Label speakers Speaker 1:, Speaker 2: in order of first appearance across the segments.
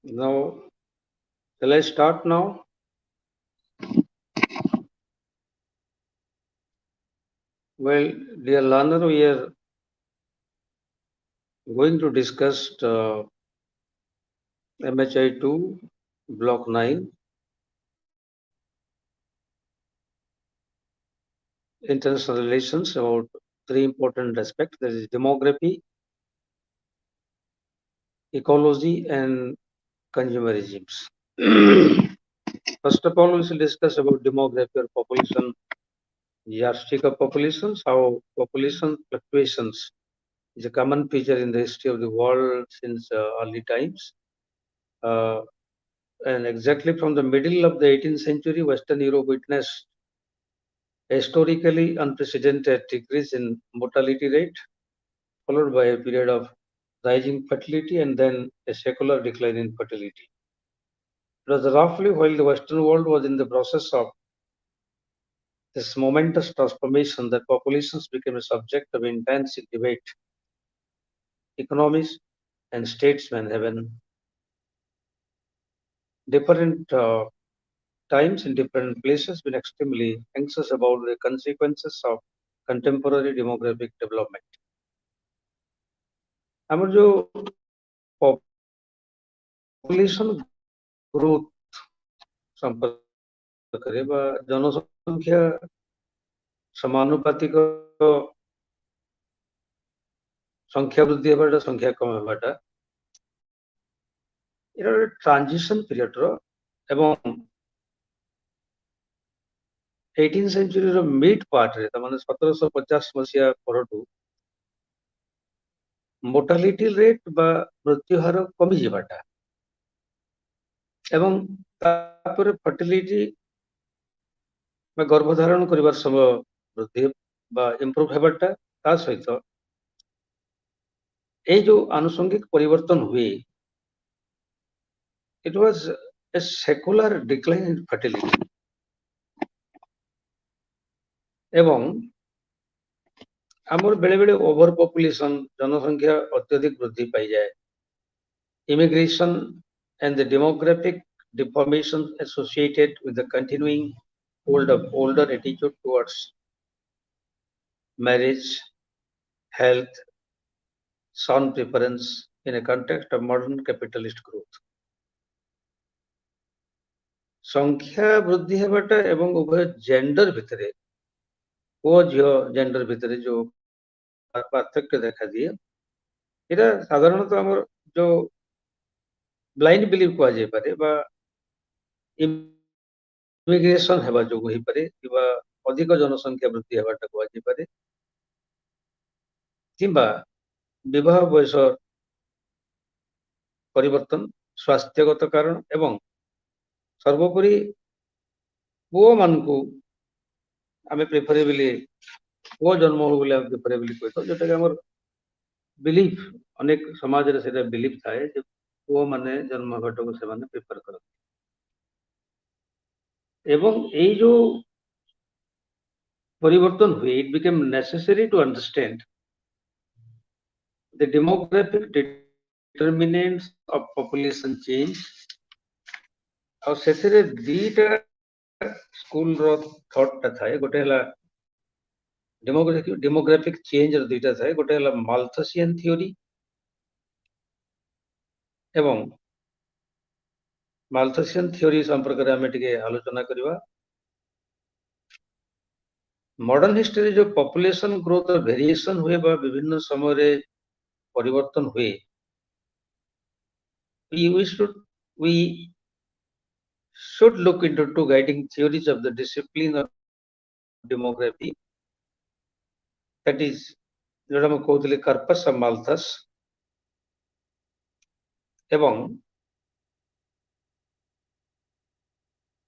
Speaker 1: Now, shall I start now? Well, dear learner, we are going to discuss MHI02, Block-9, international relations, about three important aspects. That is demography, ecology, and consumerisms. First of all, we shall discuss about demography or population, yardstick of populations, how population fluctuations is a common feature in the history of the world since early times. And exactly from the middle of the 18th century, Western Europe witnessed a historically unprecedented decrease in mortality rate, followed by a period of rising fertility and then a secular decline in fertility. It was roughly while the Western world was in the process of this momentous transformation that populations became a subject of intense debate. Economists and statesmen have in different times in different places been extremely anxious about the consequences of contemporary demographic development. আমার जो population growth সম্পর্কে বা জনসংখ্যা ସମାନୁପାତିକ ସଂଖ୍ୟା ବୃଦ୍ଧି ହେବାଟା ସଂଖ୍ୟା କମ ହେବାଟା ଏଟା ଗୋଟେ ଟ୍ରାନଜିସନ ପିରିୟଡର ଏବଂ 18th ସେଞ୍ଚୁରୀର ମିଡ୍ ପାର୍ଟରେ ତାମାନେ 1750 ମସିହା ପରଠୁ ମୋର୍ଟାଲିଟି ରେଟ୍ ବା ମୃତ୍ୟୁ ହାର କମିଯିବାଟା ଏବଂ ତାପରେ ଫର୍ଟିଲିଟି ବା ଗର୍ଭଧାରଣ କରିବାର ସମୟ ବୃଦ୍ଧି ବା ଇମ୍ପ୍ରୁଭ ହେବାଟା ତା ସହିତ এই जो आनुषंगिक परिवर्तन हुए, it was a secular decline in fertility. এবং ଆମର ବେଳେ ବେଳେ ଓଭର ପପୁଲେସନ ଜନସଂଖ୍ୟା ଅତ୍ୟଧିକ ବୃଦ୍ଧି ପାଇଯାଏ. Immigration and the demographic deformation associated with the continuing older attitude towards marriage, health, son preference in a context of modern capitalist growth. ସଂଖ୍ୟା ବୃଦ୍ଧି ହେବାଟା ଏବଂ ଉଭୟ ଜେଣ୍ଡର ଭିତରେ ପୁଅ ଝିଅ ଜେଣ୍ଡର ଭିତରେ ଯୋଉ ପାର୍ଥକ୍ୟ ଦେଖାଦିଏ ଏଇଟା ସାଧାରଣତଃ ଆମର ଯୋଉ ବ୍ଲାଇଣ୍ଡ ବିଲିଭ କୁହାଯାଇପାରେ ବା ଇମିଗ୍ରେସନ ହେବା ଯୋଗୁଁ ହେଇପାରେ କିମ୍ବା ଅଧିକ ଜନସଂଖ୍ୟା ବୃଦ୍ଧି ହେବାଟା କୁହାଯାଇପାରେ କିମ୍ବା ବିବାହ ବୟସ ପରିବର୍ତ୍ତନ ସ୍ୱାସ୍ଥ୍ୟଗତ କାରଣ ଏବଂ ସର୍ବୋପରି ପୁଅମାନଙ୍କୁ ଆମେ ପ୍ରିଫରେବଲି ପୁଅ ଜନ୍ମ ହଉ ବୋଲି ଆମେ ପ୍ରିଫରେବଲି କହିଥାଉ ଯୋଉଟାକି ଆମର ବିଲିଫ ଅନେକ ସମାଜରେ ସେଇଟା ବିଲିଫ ଥାଏ ଯେ ପୁଅମାନେ ଜନ୍ମ ହେବାଟାକୁ ସେମାନେ ପ୍ରିଫର କରନ୍ତି ଏବଂ ଏଇ ଯୋଉ ପରିବର୍ତ୍ତନ ହୁଏ it became necessary to understand the demographic determinants of population change ଆଉ ସେଥିରେ ଦିଟା ସ୍କୁଲର ଥଟ୍ଟା ଥାଏ ଗୋଟେ ହେଲା demographic change ର ଦୁଇଟା ଥାଏ ଗୋଟେ ହେଲା ମାଲଥସିଆନ ଥିଓରି ଏବଂ ମାଲଥସିଆନ ଥିଓରି ସମ୍ପର୍କରେ ଆମେ ଟିକେ ଆଲୋଚନା କରିବା ମଡର୍ନ ହିଷ୍ଟ୍ରିରେ ଯୋଉ ପପୁଲେସନ ଗ୍ରୋଥ ଭେରିଏସନ ହୁଏ ବା ବିଭିନ୍ନ ସମୟରେ ପରିବର୍ତ୍ତନ ହୁଏ we should look into two guiding theories of the discipline of demography that is जोटा मैं कहूली कर्पस ऑफ माल्थस एवं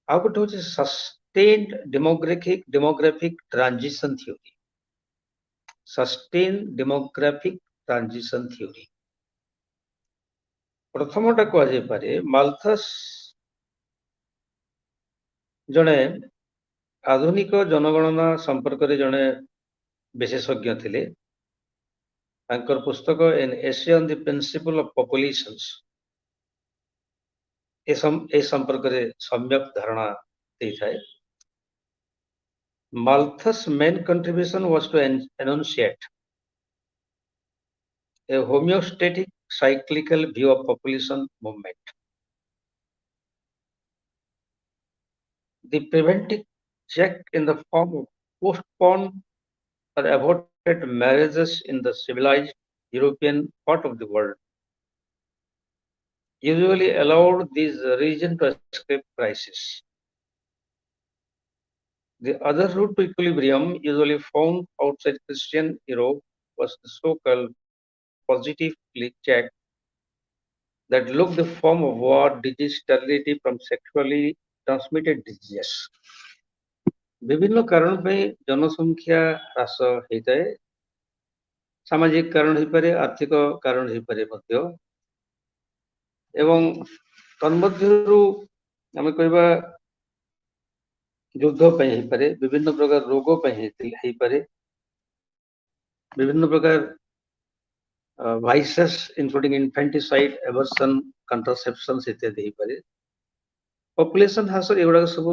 Speaker 1: ଆଉ ଗୋଟେ ହଉଛି sustained demographic transition theory sustained demographic transition theory ପ୍ରଥମଟା କୁହାଯାଇପାରେ ମାଲଥସ୍ ଜଣେ ଆଧୁନିକ ଜନଗଣନା ସମ୍ପର୍କରେ ଜଣେ ବିଶେଷଜ୍ଞ ଥିଲେ ତାଙ୍କର ପୁସ୍ତକ An Essay on the Principle of Populations ଏ ସମ୍ପର୍କରେ ସମ୍ୟକ୍ ଧାରଣା ଦେଇଥାଏ। Malthus' main contribution was to enunciate a homeostatic cyclical view of population movement. The preventive check in the form of postponed or aborted marriages in the civilized European part of the world usually allowed this region to escape crisis. The other route to equilibrium, usually found outside Christian Europe, was the so-called positive check that looked the form of war, disease, sterility from sexually transmitted diseases. विभिन्न कारण पे जनसंख्या ह्रास होता है, सामाजिक कारण हो पारे, आर्थिक कारण हो पारे मध्य, एवं तन्मध्यरु आमे कहबा युद्ध पे हो पारे, विभिन्न प्रकार रोग पे हो पारे, विभिन्न प्रकार vices including infanticide, abortion, contraception इत्यादि हो पारे, population ह्रास एगुडा सब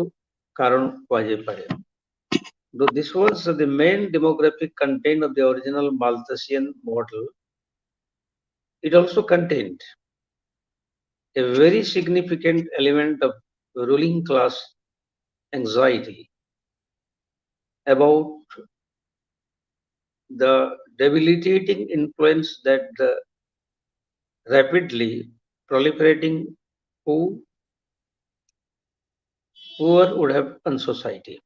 Speaker 1: कारण कह जाय पारे। Though this was the main demographic content of the original Malthusian model, it also contained a very significant element of ruling class anxiety about the debilitating influence that the rapidly proliferating poor would have on society.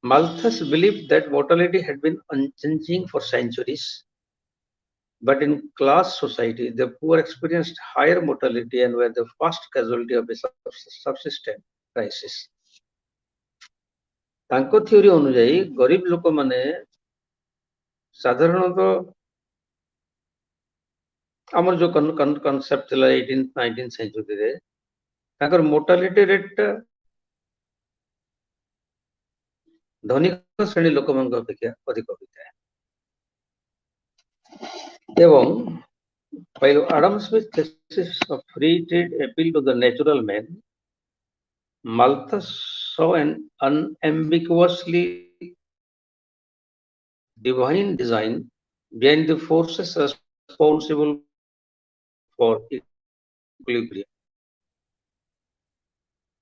Speaker 1: Malthus believed that mortality had been unchanging for centuries, but in class society, the poor experienced higher mortality and were the first casualty of a subsistence crisis. तांको theory अनुଯାयी गरीब लोक माने साधारणतः आमर जो concept थिला 18th 19th century रे तांकर मोर्टालिटी रेट धनिक श्रेणी लोक मान अपेक्षा अधिक होता है। एवं while Adam Smith's thesis of free trade appealed to the natural man, Malthus saw an unambiguously divine design behind the forces responsible for equilibrium.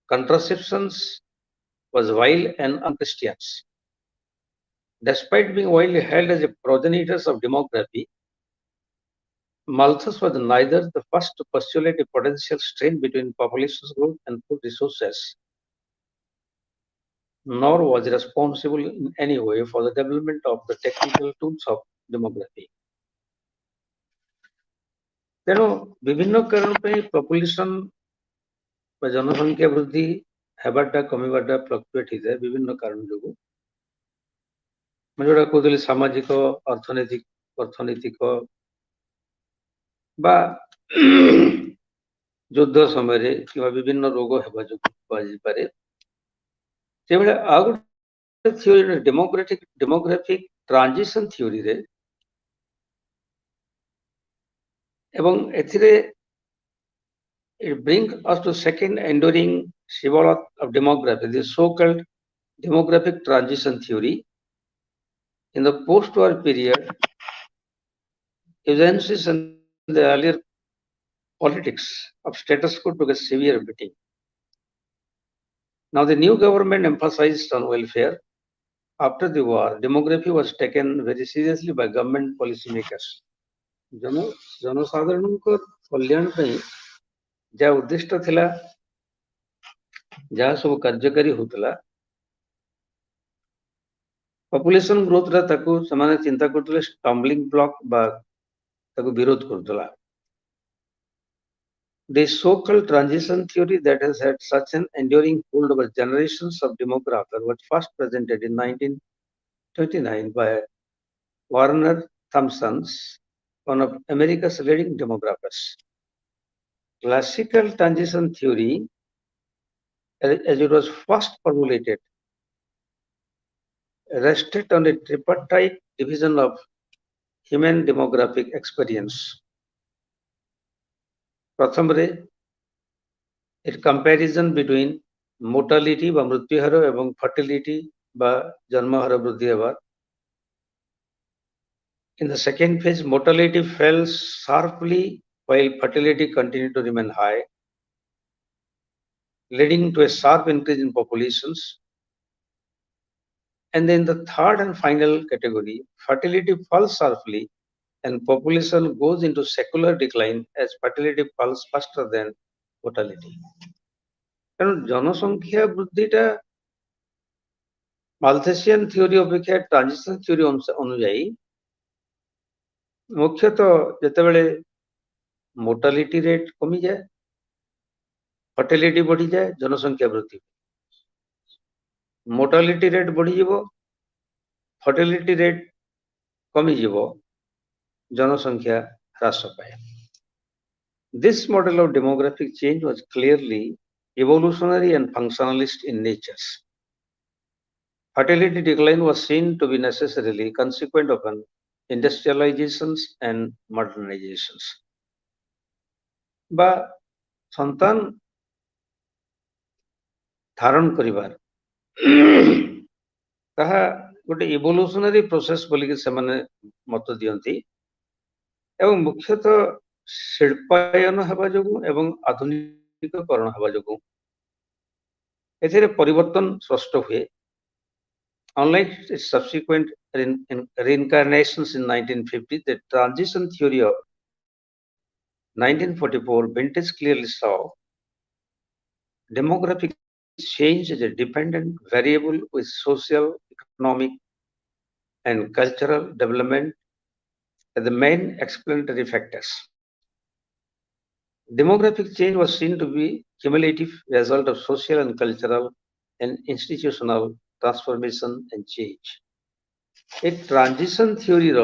Speaker 1: Contraceptions was vile and unchristian. Despite being widely held as a progenitors of demography, Malthus was neither the first to postulate a potential strain between population growth and food resources, nor was he responsible in any way for the development of the technical tools of demography. तेणु विभिन्न कारण पे population जनसंख्या वृद्धि हेबाटा कमिबाटा fluctuate होता है विभिन्न कारण जो जोड़ा कहते सामाजिक अर्थनैतिक बा युद्ध समय रे कि विभिन्न रोग हेबा जो पारे से बेले आ गुटे थ्योरी डेमोग्राफिक ट्रांजिशन थ्योरी रे एवं एथिरे it brings us to second enduring symbol of demography, the so-called demographic transition theory. In the post-war period, agencies and the earlier politics of status quo took a severe beating. Now the new government emphasized on welfare. After the war, demography was taken very seriously by government policymakers. जनसाधारण कल्याण जहाँ उद्दिष्ट थिला जहाँ सब कार्यकारी होतला population growth रा ताको समाने चिंता करतले स्टम्बलिंग ब्लॉक बा ताको विरोध Kartala the so-called transition theory that has had such an enduring hold over generations of demographers was first presented in 1929 by Warner Thompson, one of America's leading demographers. Classical transition theory, as it was first formulated, rested on a tripartite division of human demographic experience. ପ୍ରଥମରେ it comparison between mortality বা মৃত্যুହାର এবং fertility বা জন্মହାର বৃদ্ধি ହେବା. In the second phase, mortality fell sharply while fertility continued to remain high, leading to a sharp increase in populations. And then the third and final category, fertility falls sharply and population goes into secular decline as fertility falls faster than mortality. কারণ জনসংখ্যা বৃদ্ধিটা মালথেসিয়ান theory অপেক্ষা transition theory অনুযায়ী ମୁଖ୍ୟତଃ ଯେତେବେଳେ mortality rate କମିଯାଏ, fertility ବଢିଯାଏ, ଜନସଂଖ୍ୟା ବୃଦ୍ଧି। ମୋର୍ଟାଲିଟି ରେଟ୍ ବଢିଯିବ, ଫର୍ଟିଲିଟି ରେଟ୍ କମିଯିବ, ଜନସଂଖ୍ୟା ହ୍ରାସ ପାଏ। This model of demographic change was clearly evolutionary and functionalist in nature. Fertility decline was seen to be necessarily consequent of an industrializations and modernizations. বা সন্তান ଧାରଣ କରିବାର ତାହା ଗୋଟେ ଇଭୋଲ୍ୟୁସନାରୀ ପ୍ରୋସେସ ବୋଲିକି ସେମାନେ ମତ ଦିଅନ୍ତି ଏବଂ ମୁଖ୍ୟତଃ ଶିଳ୍ପାୟନ ହେବା ଯୋଗୁଁ ଏବଂ ଆଧୁନିକୀକରଣ ହେବା ଯୋଗୁଁ ଏଥିରେ ପରିବର୍ତ୍ତନ ସ୍ପଷ୍ଟ ହୁଏ। Unlike its subsequent reincarnations in 1950, the transition theory of 1944 vintage clearly saw demographic change as a dependent variable with social, economic, and cultural development as the main explanatory factors. Demographic change was seen to be cumulative result of social and cultural and institutional transformation and change. A transition theory ର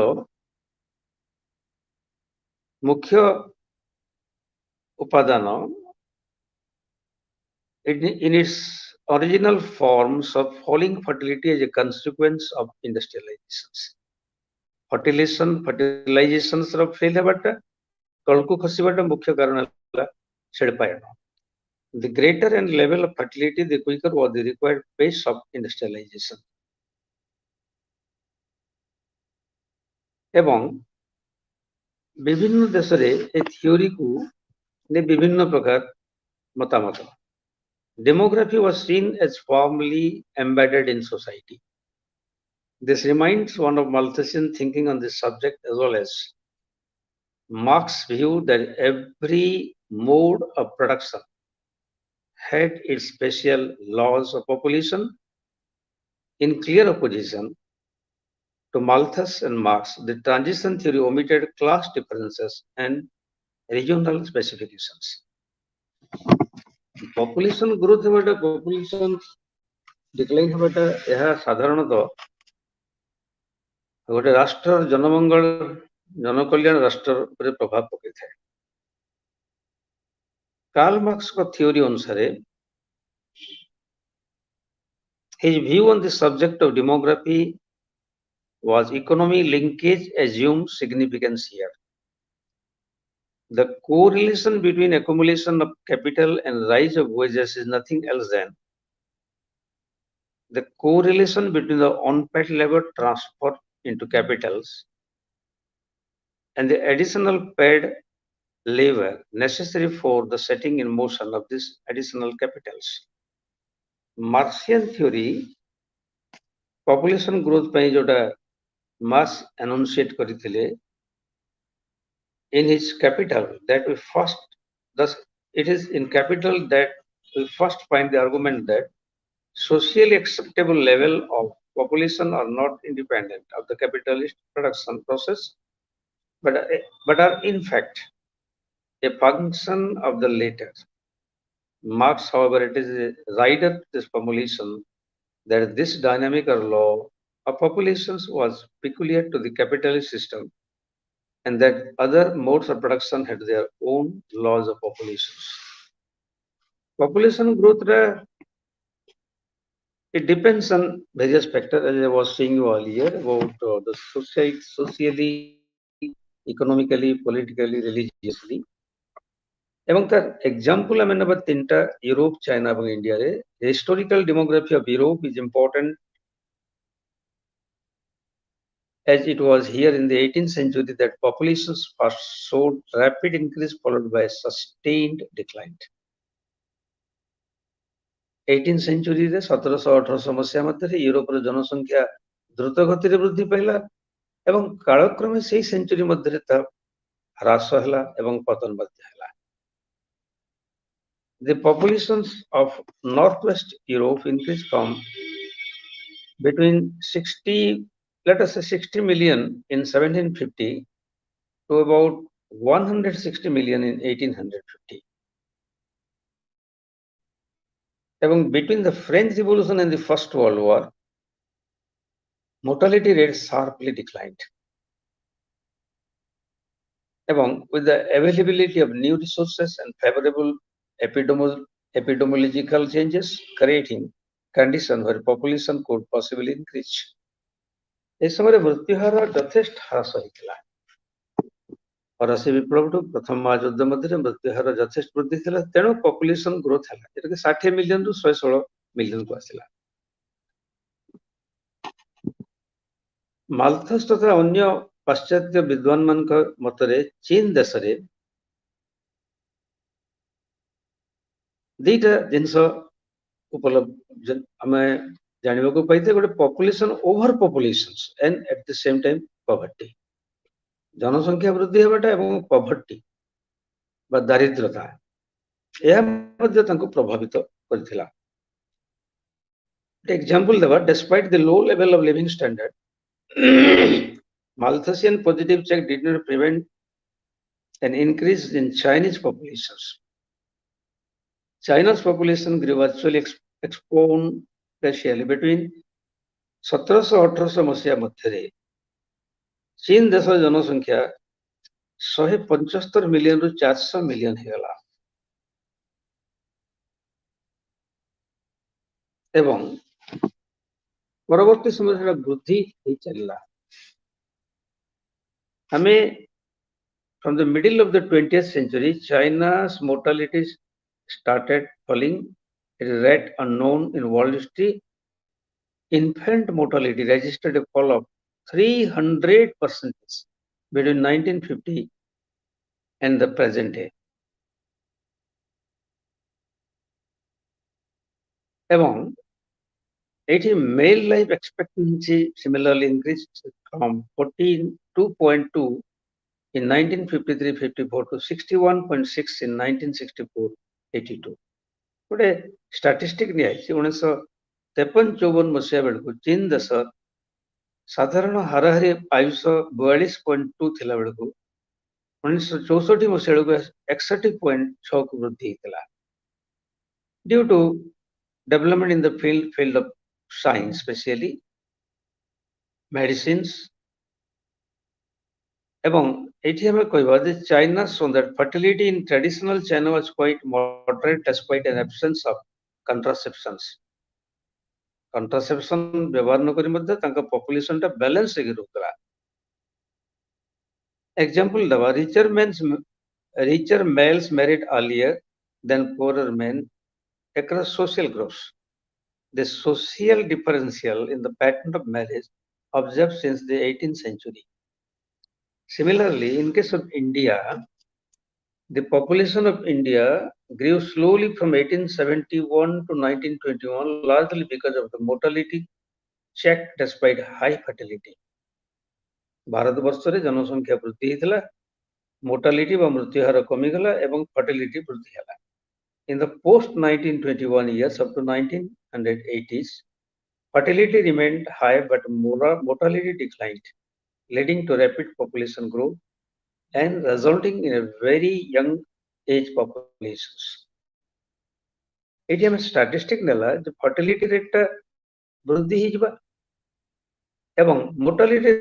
Speaker 1: ମୁଖ୍ୟ ଉପାଦାନ in its original forms of falling fertility as a consequence of industrializations. Fertilizations ର fail ହେବାଟା ତଳକୁ ଖସିବାଟା ମୁଖ୍ୟ କାରଣ ହେଲା ଶିଳ୍ପାୟନ. The greater and level of fertility, the quicker was the required pace of industrialization. ଏବଂ ବିଭିନ୍ନ ଦେଶରେ ଏ ଥିଓରିକୁ ବିଭିନ୍ନ ପ୍ରକାର ମତାମତ. Demography was seen as firmly embedded in society. This reminds one of Malthusian thinking on this subject as well as Marx's view that every mode of production had its special laws of population in clear opposition to Malthus and Marx. The transition theory omitted class differences and regional specifications. Population growth ହେବାଟା population decline ହେବାଟା ଏହା ସାଧାରଣତଃ ଗୋଟେ ରାଷ୍ଟ୍ରର ଜନମଙ୍ଗଳ ଜନକଲ୍ୟାଣ ରାଷ୍ଟ୍ର ଉପରେ ପ୍ରଭାବ ପକାଇଥାଏ। कार्ल मार्क्सଙ୍କ theory ଅନୁସାରେ his view on the subject of demography was economy linkage assumed significance here. The correlation between accumulation of capital and rise of wages is nothing else than the correlation between the unpaid labor transfer into capitals and the additional paid labor necessary for the setting in motion of these additional capitals. Marxian theory population growth ପାଇଁ ଯୋଉଟା Marx enunciate କରିଥିଲେ in his capital that we first, thus it is in capital that we first find the argument that socially acceptable level of population are not independent of the capitalist production process but are in fact a function of the latter. Marx, however, it is a rider to this formulation that this dynamic or law of populations was peculiar to the capitalist system and that other modes of production had their own laws of populations. Population growth It depends on various factors, as I was saying you earlier about the society, socially, economically, politically, religiously. এবং তার example ଆମେ ନେବା ତିନିଟା Europe China ଏବଂ ଇଣ୍ଡିଆରେ historical demography of Europe is important as it was here in the 18th century that populations first showed rapid increase followed by sustained decline. 18th century ରେ 1700-1800 ମସିହା ମଧ୍ୟରେ ୟୁରୋପର ଜନସଂଖ୍ୟା ଦ୍ରୁତ ଗତିରେ ବୃଦ୍ଧି ପାଇଲା ଏବଂ କାଳକ୍ରମେ ସେହି ସେଞ୍ଚୁରୀ ମଧ୍ୟରେ ତାହା ହ୍ରାସ ହେଲା ଏବଂ ପତନ ମଧ୍ୟ ହେଲା. The populations of northwest Europe increased from between 60, let us say 60 million in 1750 to about 160 million in 1850. এবং between the French Revolution and the First World War, mortality rates sharply declined. এবং with the availability of new resources and favorable epidemiological changes, creating condition where population could possibly increase. এই সমୟରେ ମୃତ୍ୟୁହାର ଯଥେଷ୍ଟ ହ୍ରାସ ହୋଇଥିଲା. ଫରାସୀ ବିପ୍ଳବଠୁ ପ୍ରଥମ ମହାଯୁଦ୍ଧ ମଧ୍ୟରେ ମୃତ୍ୟୁହାର ଯଥେଷ୍ଟ ବୃଦ୍ଧି ଥିଲା, ତେଣୁ ପପୁଲେସନ ଗ୍ରୋଥ ହେଲା, ଯେଟାକି 60 ମିଲିୟନରୁ 116 ମିଲିୟନକୁ ଆସିଲା. ମାଲଥସ୍ ତଥା ଅନ୍ୟ ପାଶ୍ଚାତ୍ୟ ବିଦ୍ୱାନମାନଙ୍କ ମତରେ ଚୀନ ଦେଶରେ ଦିଟା ଜିନିଷ ଉପଲବ୍ଧ ଆମେ ଜାଣିବାକୁ ପାଇଥିଲେ. ଗୋଟେ population over population and at the same time poverty, ଜନସଂଖ୍ୟା ବୃଦ୍ଧି ହେବାଟା ଏବଂ ପଭର୍ଟି ବା ଦାରିଦ୍ରତା, ଏହା ମଧ୍ୟ ତାଙ୍କୁ ପ୍ରଭାବିତ କରିଥିଲା. ଏକ୍ସାମ୍ପଲ ଦେବା, despite the low level of living standard, Malthusian positive check did not prevent an increase in Chinese populations. China's population grew virtually exponentially between 1700-1800 ମସିହା ମଧ୍ୟରେ ଚୀନ ଦେଶର ଜନସଂଖ୍ୟା 175 ମିଲିୟନରୁ 400 ମିଲିୟନ ହେଇଗଲା ଏବଂ ପରବର୍ତ୍ତୀ ସମୟରେ ସେଟା ବୃଦ୍ଧି ହେଇ ଚାଲିଲା. ଆମେ from the middle of the 20th century, China's mortality started falling at a rate unknown in world history. Infant mortality registered a fall of 300% between 1950 and the present day. এবং এটি male life expectancy similarly increased from 42.2 in 1953-54 to 61.6 in 1964-82. ଗୋଟେ statistic ନିଆଯାଇଛି 1953-54 ମସିହା ବେଳକୁ ଚୀନ ଦେଶ ସାଧାରଣ ହାରାହାରି ଆୟୁଷ 42.2 ଥିଲା ବେଳକୁ 1964 ମସିହା ବେଳକୁ 61.6କୁ ବୃଦ୍ଧି ହେଇଥିଲା. Due to development in the field of science, especially medicines, এবং এটি ଆମେ କହିବା ଯେ China shown that fertility in traditional China was quite moderate despite an absence of contraceptions. Contraception ବ୍ୟବହାର ନ କରି ମଧ୍ୟ ତାଙ୍କ population ଟା balance ହେଇକି ରହୁଥିଲା. Example ଦେବା, richer males married earlier than poorer men across social groups. The social differential in the pattern of marriage observed since the 18th century. Similarly, in case of India, the population of India grew slowly from 1871 to 1921, largely because of the mortality check despite high fertility. ଭାରତବର୍ଷରେ ଜନସଂଖ୍ୟା ବୃଦ୍ଧି ହେଇଥିଲା, mortality ବା ମୃତ୍ୟୁହାର କମିଗଲା ଏବଂ fertility ବୃଦ୍ଧି ହେଲା. In the post-1921 years up to 1980s, fertility remained high but mortality declined, leading to rapid population growth and resulting in a very young age populations. ଏଠି ଆମେ ଷ୍ଟାଟିଷ୍ଟିକ ନେଲା ଯେ ଫର୍ଟିଲିଟି ରେଟଟା ବୃଦ୍ଧି ହେଇଯିବା ଏବଂ ମୋର୍ଟାଲିଟି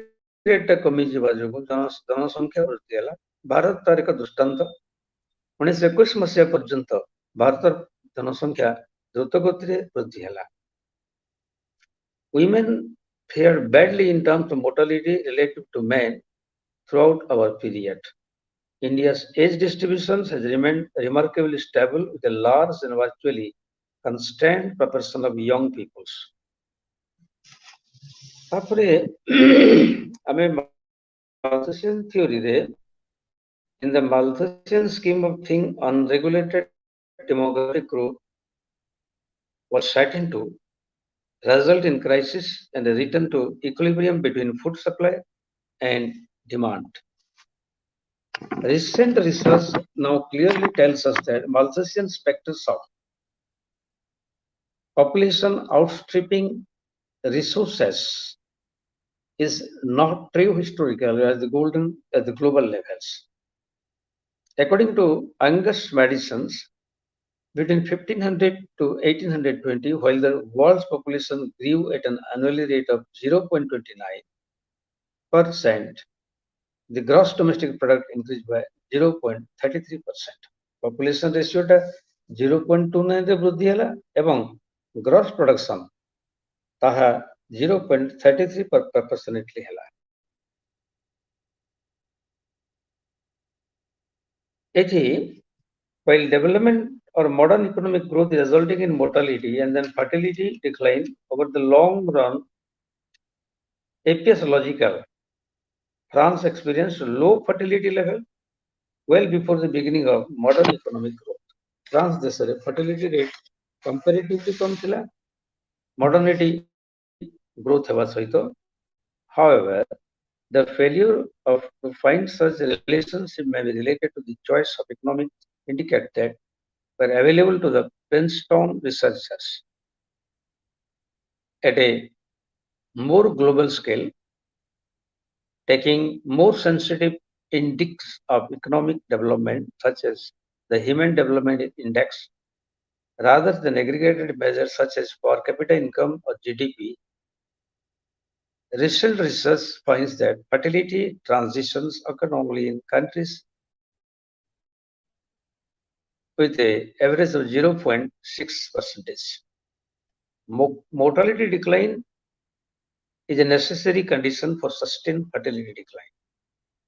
Speaker 1: ରେଟଟା କମିଯିବା ଯୋଗୁଁ ଜନସଂଖ୍ୟା ବୃଦ୍ଧି ହେଲା. ଭାରତ ତାର ଏକ ଦୃଷ୍ଟାନ୍ତ. 1921 ମସିହା ପର୍ଯ୍ୟନ୍ତ ଭାରତର ଜନସଂଖ୍ୟା ଦ୍ରୁତ ଗତିରେ ବୃଦ୍ଧି ହେଲା. women fared badly in terms of mortality relative to men throughout our period. India's age distribution has remained remarkably stable with a large and virtually constant proportion of young peoples. ତାପରେ ଆମେ Malthusian theory ରେ in the Malthusian scheme of things unregulated demographic growth was certain to result in crisis and a return to equilibrium between food supply and demand. Recent research now clearly tells us that Malthusian specters of population outstripping resources is not true historically at the global levels. According to Angus Madison's, between 1500 to 1820, while the world's population grew at an annual rate of 0.29%, the gross domestic product increased by 0.33%. Population ratio ଟା 0.29 ରେ ବୃଦ୍ଧି ହେଲା ଏବଂ gross production ତାହା 0.33 proportionately ହେଲା। ଏଠି while development or modern economic growth resulting in mortality and then fertility decline over the long run appears logical. France experienced low fertility level well before the beginning of modern economic growth. France ଦେଶରେ fertility rate comparatively କମ୍ ଥିଲା modernity growth ହେବା ସହିତ however the failure of to find such a relationship may be related to the choice of economic indicators that were available to the Princeton researchers at a more global scale, taking more sensitive index of economic development such as the Human Development Index rather than aggregated measures such as per capita income or GDP. Recent research finds that fertility transitions occur only in countries with an average of 0.6%. Mortality decline is a necessary condition for sustained fertility decline.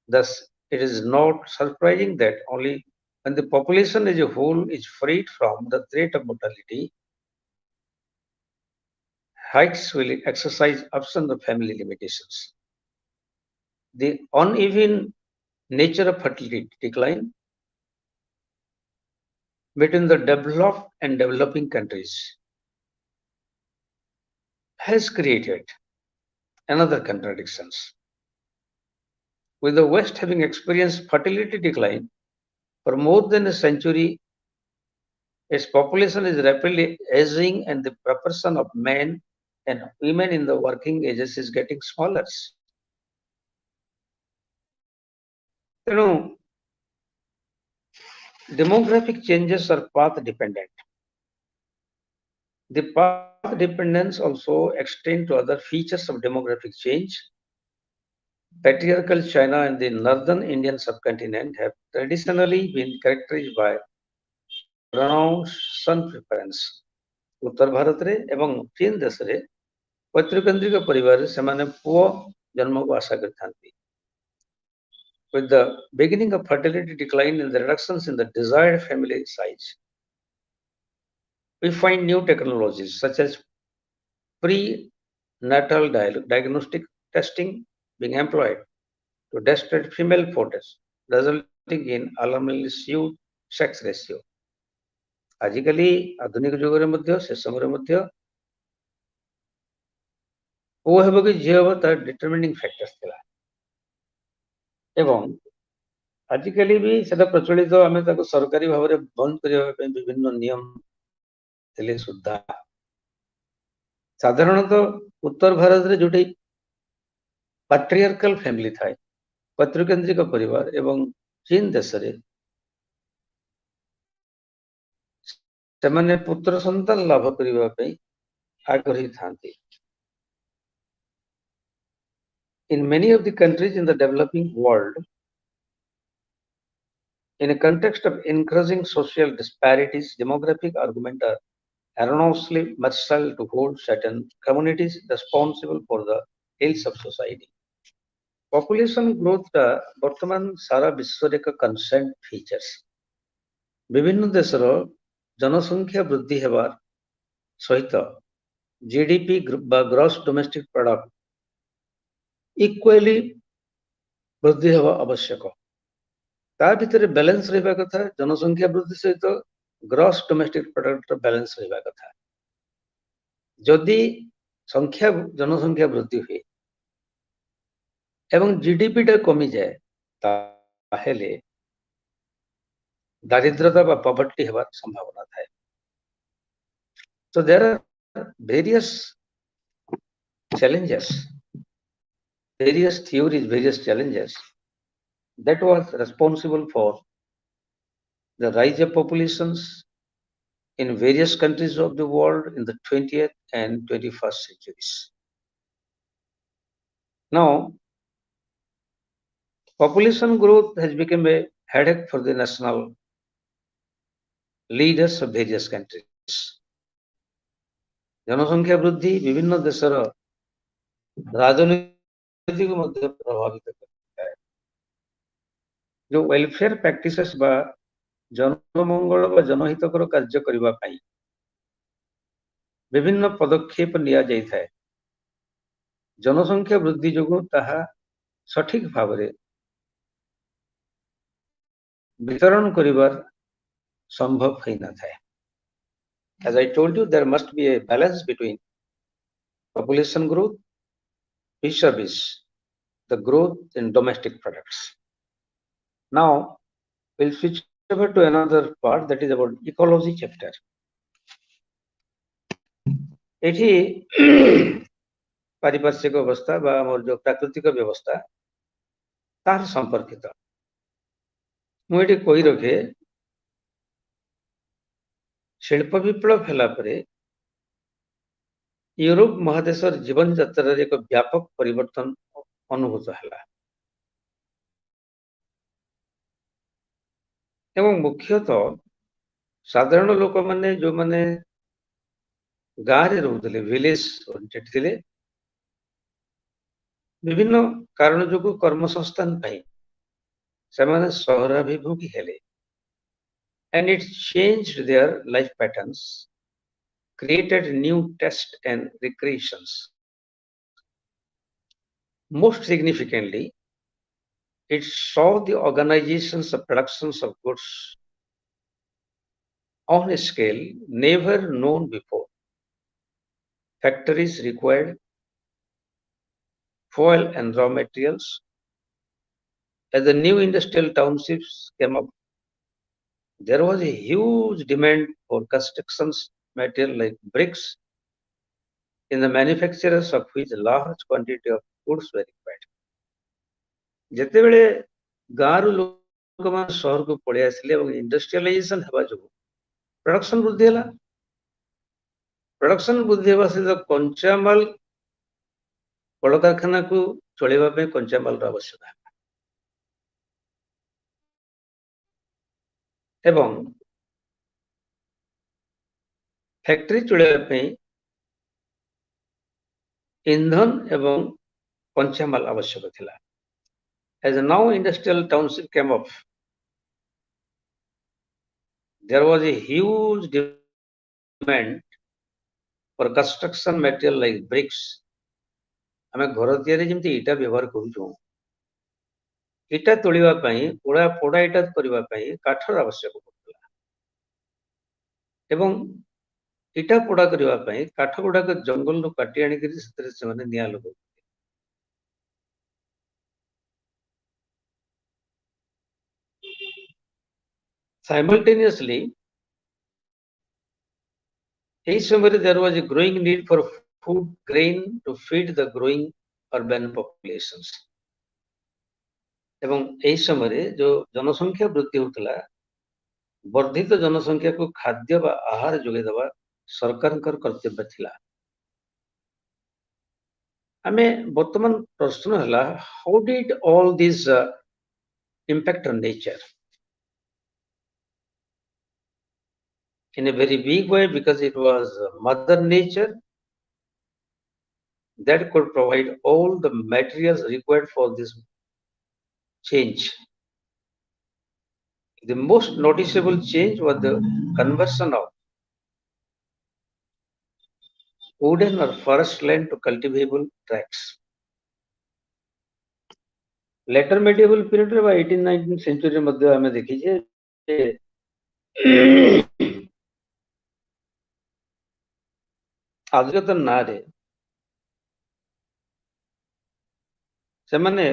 Speaker 1: Thus, it is not surprising that only when the population as a whole is freed from the threat of mortality, heights will exercise absence of family limitations. The uneven nature of fertility decline between the developed and developing countries has created another contradictions. With the West having experienced fertility decline for more than a century, its population is rapidly aging and the proportion of men and women in the working ages is getting smaller. ତେଣୁ demographic changes are path dependent. The path dependence also extend to other features of demographic change. Patriarchal China and the northern Indian subcontinent have traditionally been characterized by pronounced son preference. उत्तर भारत रे एवं चीन देश रे पैतृकेन्द्रिक परिवार रे सेमाने पुओ जन्म को आशा करथांती। With the beginning of fertility decline and the reductions in the desired family size, we find new technologies such as prenatal diagnostic testing being employed to detect female fetus, resulting in alarmingly skewed sex ratio. आजिकली आधुनिक जुग रे मध्य से समय मध्य पुओ हेबो कि झियो हेबो तार डिटरमिनिंग फैक्टर्स थिला एवं आजिकली भी सेटा प्रचलित आमे ताको सरकारी भाव रे बंद करिया पे विभिन्न नियम थिले सुद्धा साधारणतः उत्तर भारत रे जोटी पैट्रियार्कल फैमिली थाए पैतृकेन्द्रिक परिवार एवं चीन देश रे ସେମାନେ ପୁତ୍ର ସନ୍ତାନ ଲାଭ କରିବା ପାଇଁ ଆଗ୍ରହୀ ଥାନ୍ତି। In many of the countries in the developing world, in a context of increasing social disparities, demographic arguments are erroneously Marxian to hold certain communities responsible for the ills of society. Population growth ଟା ବର୍ତ୍ତମାନ ସାରା ବିଶ୍ୱରେ ଏକ consent features. ବିଭିନ୍ନ ଦେଶର ଜନସଂଖ୍ୟା ବୃଦ୍ଧି ହେବା ସହିତ ଜିଡିପି ବା ଗ୍ରସ୍ ଡୋମେଷ୍ଟିକ୍ ପ୍ରଡକ୍ଟ ଇକ୍ୱାଲି ବୃଦ୍ଧି ହେବା ଆବଶ୍ୟକ। ତା ଭିତରେ ବ୍ୟାଲେନ୍ସ ରହିବା କଥା, ଜନସଂଖ୍ୟା ବୃଦ୍ଧି ସହିତ ଗ୍ରସ୍ ଡୋମେଷ୍ଟିକ୍ ପ୍ରଡକ୍ଟର ବ୍ୟାଲେନ୍ସ ରହିବା କଥା। ଯଦି ଜନସଂଖ୍ୟା ବୃଦ୍ଧି ହୁଏ ଏବଂ ଜିଡିପିଟା କମିଯାଏ, ତାହେଲେ ଦାରିଦ୍ରତା ବା ପଭର୍ଟି ହେବାର ସମ୍ଭାବନା ଥାଏ। So there are various challenges, various theories, various challenges that was responsible for the rise of populations in various countries of the world in the 20th and 21st centuries. Now, population growth has become a headache for the national leaders of various countries. जनसंख्या वृद्धि विभिन्न देशर राजनीति को मध्य प्रभावित करता है। जो वेलफेयर प्रैक्टिसेस बा जनमंगल व जनहितकर कार्य करबा पई विभिन्न पदक्षेप निया जाय थाए। जनसंख्या वृद्धि जोगु ताहा सठिक भावरे वितरण करिबार संभव होई न थाए। As I told you, there must be a balance between population growth vis-a-vis the growth in domestic products. Now, we'll switch over to another part, that is about ecology chapter. एठी पारिपार्श्विक अवस्था बा हमर जो प्राकृतिक व्यवस्था तार संपर्कित मु एठी कहि रखे शिल्प विप्लव फेला परे यूरोप महादेशर जीवन यात्रा एक व्यापक परिवर्तन अनुभूत है एवं मुख्यतः साधारण लोक माने जो माने गाँव रोते विलेज ओरिएंटेड थिले विभिन्न कारण जो कर्मसंस्थान से सहराभिमुखी हेले and it changed their life patterns, created new tastes and recreations. Most significantly, it saw the organizations of productions of goods on a scale never known before. Factories required fuel and raw materials. As the new industrial townships came up, there was a huge demand for construction material like bricks, in the manufacturers of which a large quantity of goods were required. ଯେତେବେଳେ ଗାଁରୁ ଲୋକମାନେ ସହରକୁ ପଳେଇ ଆସିଲେ ଏବଂ ଇଣ୍ଡଷ୍ଟ୍ରିଆଲାଇଜେସନ ହେବା ଯୋଗୁଁ production ବୃଦ୍ଧି ହେଲା। ପ୍ରଡକ୍ସନ ବୃଦ୍ଧି ହେବା ସହିତ କଞ୍ଚାମାଲ କଳକାରଖାନାକୁ ଚଳେଇବା ପାଇଁ କଞ୍ଚାମାଲର ଆବଶ୍ୟକତା ହେଲା ଏବଂ ଫ୍ୟାକ୍ଟ୍ରି ଚଳେଇବା ପାଇଁ ଇନ୍ଧନ ଏବଂ କଞ୍ଚାମାଲ ଆବଶ୍ୟକ ଥିଲା। As now industrial township came up, there was a huge demand for construction material like bricks. आमे घर तैयारी जेमती इटा व्यवहार करूछु, इटा तोलिबा पई पोड़ा इटा करिबा पई काठर आवश्यक पड़ला एवं इटा पोड़ा करिबा पई काठ गुडाक जंगल रो काटी आनी करी सतरे से माने निया लगो। Simultaneously, each summer there was a growing need for food grain to feed the growing urban populations. एवं एही समय जो जनसंख्या वृद्धि होतला वर्धित जनसंख्या को खाद्य बा आहार जोगे दबा सरकार कर्तव्य थिला। आमे वर्तमान प्रश्न हला, how did all this impact on nature? in a very big way because it was Mother Nature that could provide all the materials required for this change. The most noticeable change was the conversion of wooden or forest land to cultivable tracts. Later medieval period ବା 18-19 century ମଧ୍ୟ ଆମେ ଦେଖିଛେ ଯେ ଆଧୁନିକତା ନାଁରେ ସେମାନେ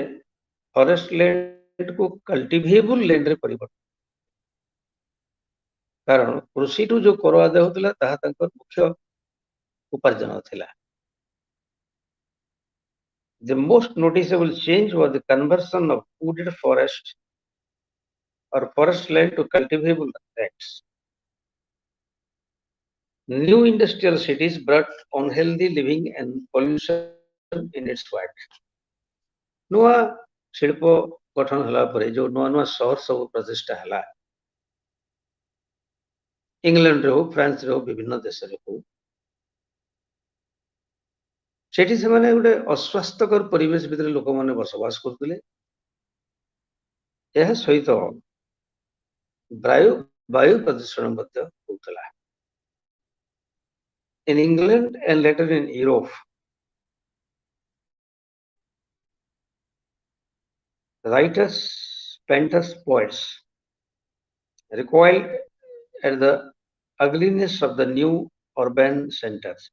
Speaker 1: forest ଲ୍ୟାଣ୍ଡକୁ କଲ୍ଟିଭେବୁଲ ଲ୍ୟାଣ୍ଡରେ ପରିବର୍ତ୍ତନ, କାରଣ କୃଷିଠୁ ଯୋଉ କର ଆଦାୟ ହେଉଥିଲା ତାହା ତାଙ୍କର ମୁଖ୍ୟ ଉପାର୍ଜନ ଥିଲା. The most noticeable change was the conversion of wooded forest or forest land to cultivable tracts. New industrial cities brought unhealthy living and pollution in its wake. ନୂଆ ଶିଳ୍ପ ଗଠନ ହେଲା ପରେ ଯୋଉ ନୂଆ ନୂଆ ସହର ସବୁ ପ୍ରତିଷ୍ଠା ହେଲା, ଇଂଲଣ୍ଡରେ ହଉ, ଫ୍ରାନ୍ସରେ ହଉ, ବିଭିନ୍ନ ଦେଶରେ ହଉ, ସେଠି ସେମାନେ ଗୋଟେ ଅସ୍ୱାସ୍ଥ୍ୟକର ପରିବେଶ ଭିତରେ ଲୋକମାନେ ବସବାସ କରୁଥିଲେ. ଏହା ସହିତ ବାୟୁ ପ୍ରଦୂଷଣ ମଧ୍ୟ ହେଉଥିଲା. In England and later in Europe, writers, painters, poets recoiled at the ugliness of the new urban centers.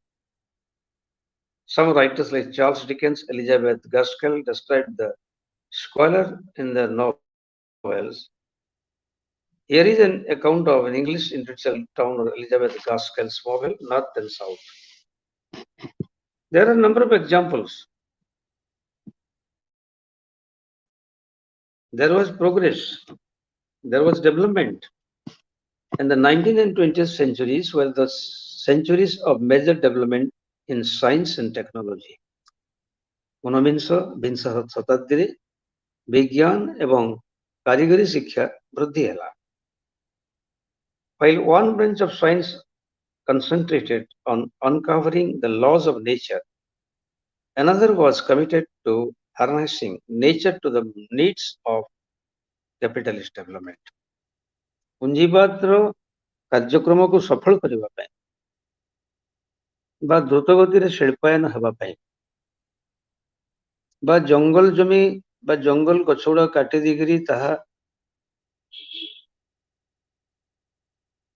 Speaker 1: Some writers like Charles Dickens, Elizabeth Gaskell described the squalor in their novels. Here is an account of an English industrial town of Elizabeth Gaskell's novel, North and South. There are a number of examples. There was progress, there was development. And the 19th and 20th centuries were the centuries of major development in science and technology. ঊনবিংশ শতাব্দীରେ ବିଜ୍ଞାନ ଏବଂ କାରିଗରୀ ଶିକ୍ଷା ବୃଦ୍ଧି ହେଲା. While one branch of science concentrated on uncovering the laws of nature, another was committed to harnessing nature to the needs of capitalist development. ପୁଞ୍ଜିବାଦର କାର୍ଯ୍ୟକ୍ରମକୁ ସଫଳ କରିବା ପାଇଁ ବା ଦ୍ରୁତଗତିରେ ଶିଳ୍ପାୟନ ହେବା ପାଇଁ ବା ଜଙ୍ଗଲ ଜମି ବା ଜଙ୍ଗଲ ଗଛ ଗୁଡାକ କାଟି ଦେଇକରି ତାହା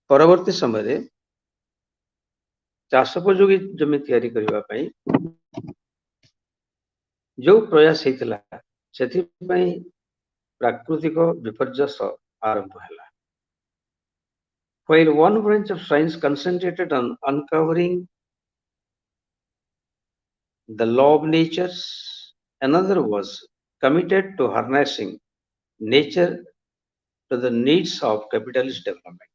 Speaker 1: ପରବର୍ତ୍ତୀ ସମୟରେ ଚାଷୋପଯୋଗୀ ଜମି ତିଆରି କରିବା ପାଇଁ ଯୋଉ ପ୍ରୟାସ ହେଇଥିଲା, ସେଥିପାଇଁ ପ୍ରାକୃତିକ ବିପର୍ଯ୍ୟୟ ଆରମ୍ଭ ହେଲା. While one branch of science concentrated on uncovering the law of nature, another was committed to harnessing nature to the needs of capitalist development.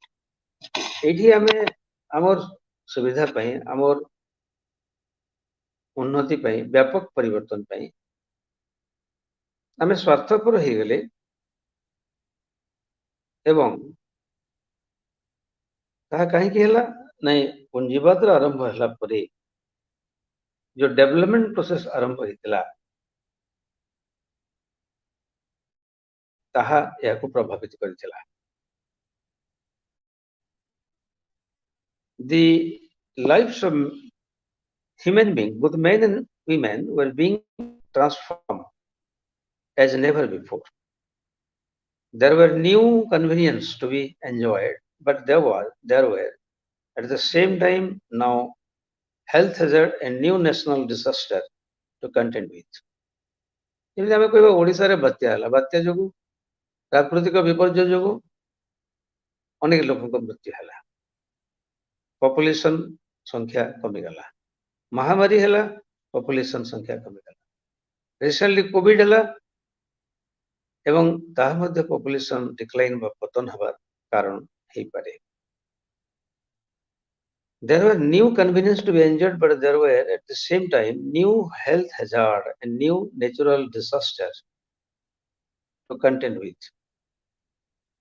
Speaker 1: ଏଠି ଆମେ ଆମର ସୁବିଧା ପାଇଁ, ଆମର ଉନ୍ନତି ପାଇଁ, ବ୍ୟାପକ ପରିବର୍ତ୍ତନ ପାଇଁ ଆମେ ସ୍ୱାର୍ଥପର ହେଇଗଲେ ଏବଂ ତାହା କାହିଁକି ହେଲା? ନାଇଁ, ପୁଞ୍ଜିବାଦର ଆରମ୍ଭ ହେଲା ପରେ ଯୋଉ ଡେଭଲପମେଣ୍ଟ ପ୍ରୋସେସ ଆରମ୍ଭ ହେଇଥିଲା ତାହା ଏହାକୁ ପ୍ରଭାବିତ କରିଥିଲା. The lives of human beings, both men and women, were being transformed as never before. There were new conveniences to be enjoyed, but there were at the same time now health hazard and new national disaster to contend with. ଯେମିତି ଆମେ କହିବା ଓଡ଼ିଶାରେ ବାତ୍ୟା ହେଲା, ବାତ୍ୟା ଯୋଗୁ, ପ୍ରାକୃତିକ ବିପର୍ଯ୍ୟୟ ଯୋଗୁ ଅନେକ ଲୋକଙ୍କ ମୃତ୍ୟୁ ହେଲା, ପପୁଲେସନ ସଂଖ୍ୟା କମିଗଲା. ମହାମାରୀ ହେଲା, ପପୁଲେସନ ସଂଖ୍ୟା କମିଗଲା. ରିସେଣ୍ଟଲି କୋଭିଡ ହେଲା ଏବଂ ତାହା ମଧ୍ୟ ପପୁଲେସନ ଡିକ୍ଲାଇନ ବା ପତନ ହେବାର କାରଣ ହେଇପାରେ. There were new conveniences to be enjoyed, but there were at the same time new health hazard and new natural disasters to contend with.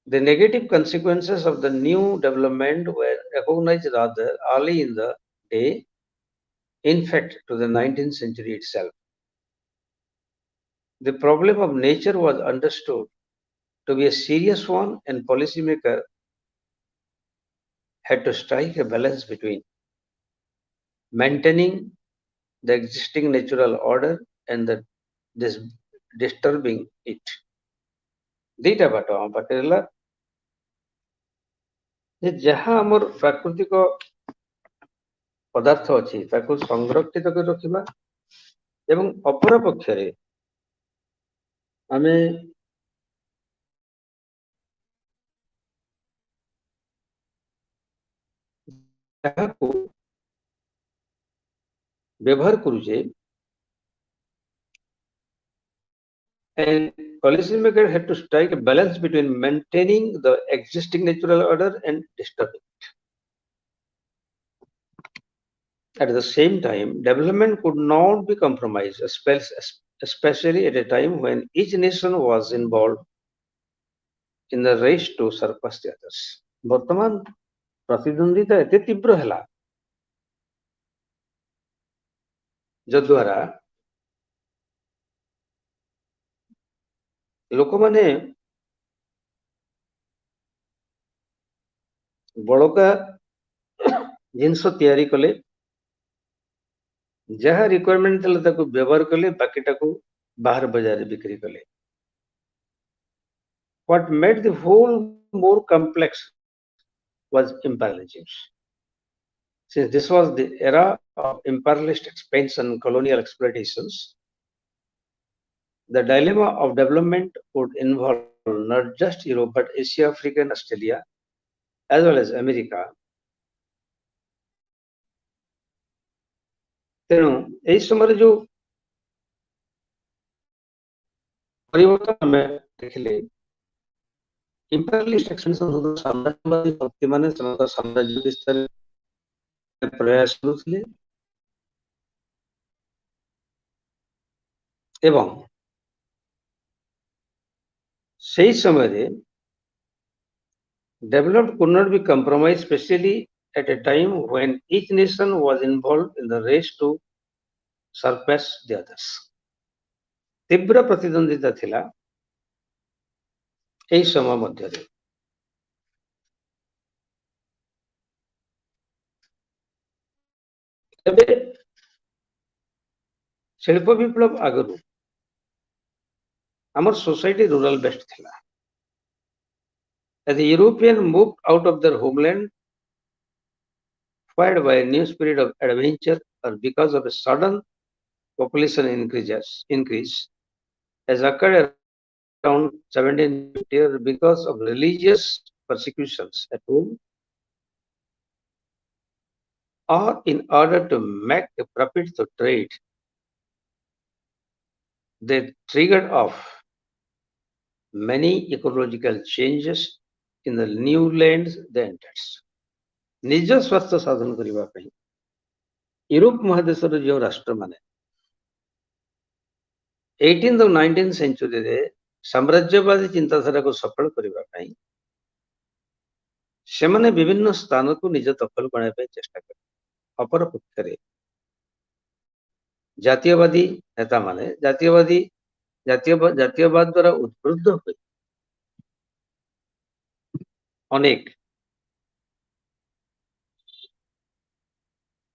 Speaker 1: The negative consequences of the new development were recognized rather early in the day, in fact, to the 19th century itself. The problem of nature was understood to be a serious one, and policymakers had to strike a balance between maintaining the existing natural order and the disturbing it. ଦୁଇଟା ବାଟ ଆମ ପାଖରେ ହେଲା ଯେ ଯାହା ଆମର ପ୍ରାକୃତିକ ପଦାର୍ଥ ଅଛି ତାକୁ ସଂରକ୍ଷିତ କରି ରଖିବା ଏବଂ ଅପର ପକ୍ଷରେ ଆମେ ଯାହାକୁ ବ୍ୟବହାର କରୁଛେ and policymakers had to strike a balance between maintaining the existing natural order and disturbing it. At the same time, development could not be compromised, especially at a time when each nation was involved in the race to surpass the others. ବର୍ତ୍ତମାନ ପ୍ରତିଦ୍ୱନ୍ଦ୍ୱିତା ଏତେ ତୀବ୍ର ହେଲା ଯଦ୍ୱାରା ଲୋକମାନେ ବଳକା ଜିନିଷ ତିଆରି କଲେ ଯାହା ରିକ୍ୱାରମେଣ୍ଟ ଥିଲା ତାକୁ ବ୍ୟବହାର କଲେ ବାକିଟାକୁ ବାହାର ବଜାରରେ ବିକ୍ରି କଲେ. What made the whole more complex was imperialism. Since this was the era of imperialist expansion and colonial exploitations, the dilemma of development would involve not just Europe but Asia, Africa, and Australia, as well as America. ତେଣୁ ଏହି ସମୟରେ ଯୋଉ ପରିବର୍ତ୍ତନ ଆମେ ଦେଖିଲେ imperialist expansion ସହିତ ସାମ୍ରାଜ୍ୟବାଦୀ ଶକ୍ତିମାନେ ସେମାନଙ୍କ ସାମ୍ରାଜ୍ୟ ବିସ୍ତାର ପ୍ରୟାସ କରୁଥିଲେ ଏବଂ ସେହି ସମୟରେ development could not be compromised, especially at a time when each nation was involved in the race to surpass the others. ତୀବ୍ର ପ୍ରତିଦ୍ୱନ୍ଦ୍ୱିତା ଥିଲା ଏହି ସମୟ ମଧ୍ୟରେ. ଏବେ ଶିଳ୍ପ ବିପ୍ଳବ ଆଗରୁ ଆମର ସୋସାଇଟି ରୁରାଲ ବେସ୍ଡ ଥିଲା. As the Europeans moved out of their homeland, fired by a new spirit of adventure or because of a sudden population increase has occurred around 1750 or because of religious persecutions at home or in order to make a profit to trade, they triggered off many ecological changes in the new lands they entered. ନିଜ ସ୍ୱାର୍ଥ ସାଧନ କରିବା ପାଇଁ Europe ମହାଦେଶର ଯେଉଁ ରାଷ୍ଟ୍ରମାନେ 18th ଆଉ 19th ସେଞ୍ଚୁରୀରେ ସାମ୍ରାଜ୍ୟବାଦୀ ଚିନ୍ତାଧାରାକୁ ସଫଳ କରିବା ପାଇଁ ସେମାନେ ବିଭିନ୍ନ ସ୍ଥାନକୁ ନିଜ ଦଖଲକୁ ଆଣିବା ପାଇଁ ଚେଷ୍ଟା କଲେ. ଅପର ପକ୍ଷରେ ଜାତୀୟବାଦୀ ନେତାମାନେ ଜାତୀୟବାଦ ଦ୍ୱାରା ଉଦ୍ବୁଦ୍ଧ ହୋଇ ଅନେକ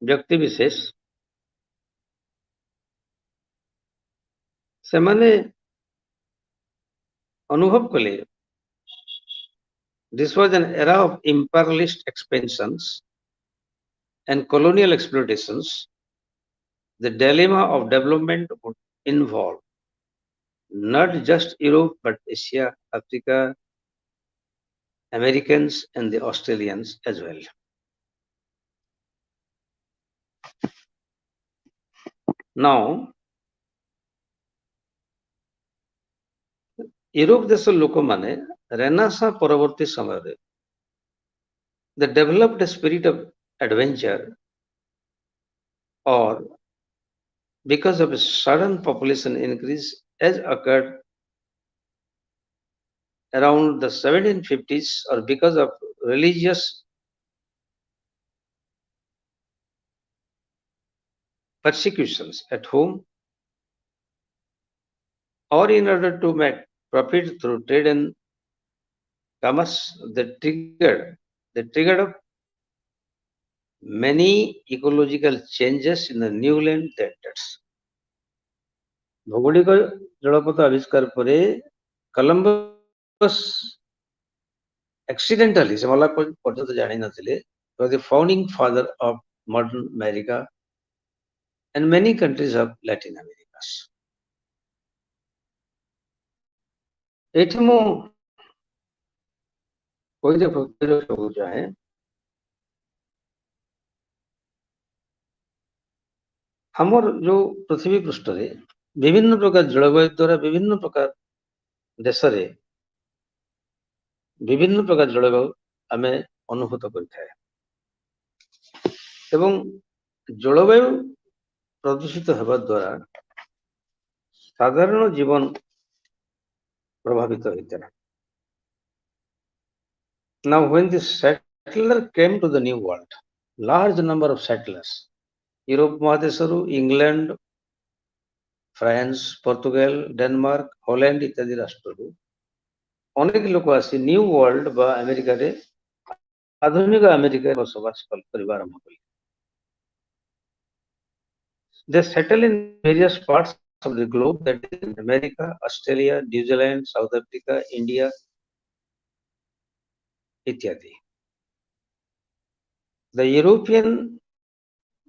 Speaker 1: ବ୍ୟକ୍ତି ବିଶେଷ ସେମାନେ ଅନୁଭବ କଲେ this was an era of imperialist expansions and colonial exploitations. The dilemma of development would involve not just Europe but Asia, Africa, Americans, and the Australians as well. Now, Europe ଦେଶର ଲୋକମାନେ ରେନାସାଁ ପରବର୍ତ୍ତୀ ସମୟରେ they developed a spirit of adventure or because of a sudden population increase as occurred around the 1750s or because of religious persecutions at home or in order to make profit through trade and commerce, they triggered up many ecological changes in the new land deltas. ভৌগোলিক জলপথ আবিষ্কার করে Columbus accidentally ସେ ମଲା ପର୍ଯ୍ୟନ୍ତ ଜାଣିନଥିଲେ was the founding father of modern America and many countries of Latin America. ଏଠି ମୁଁ କହିବାକୁ ଚାହେଁ ଆମର ଯୋଉ ପୃଥିବୀ ପୃଷ୍ଠରେ ବିଭିନ୍ନ ପ୍ରକାର ଜଳବାୟୁ ଦ୍ୱାରା ବିଭିନ୍ନ ପ୍ରକାର ଦେଶରେ ବିଭିନ୍ନ ପ୍ରକାର ଜଳବାୟୁ ଆମେ ଅନୁଭୂତ କରିଥାଏ ଏବଂ ଜଳବାୟୁ ପ୍ରଦୂଷିତ ହେବା ଦ୍ୱାରା ସାଧାରଣ ଜୀବନ ପ୍ରଭାବିତ ହୋଇଥାଏ. Now, when the settler came to the new world, large number of settlers, Europe ମହାଦେଶରୁ England, France, Portugal, Denmark, Holland ଇତ୍ୟାଦି ରାଷ୍ଟ୍ରରୁ ଅନେକ ଲୋକ ଆସି ନ୍ୟୁ ୱାର୍ଲଡ ବା ଆମେରିକାରେ ଆଧୁନିକ ଆମେରିକାରେ ବସବାସ କରିବା ଆରମ୍ଭ କଲେ. They settle in various parts of the globe, that is America, Australia, New Zealand, South Africa, India, ityadi. The European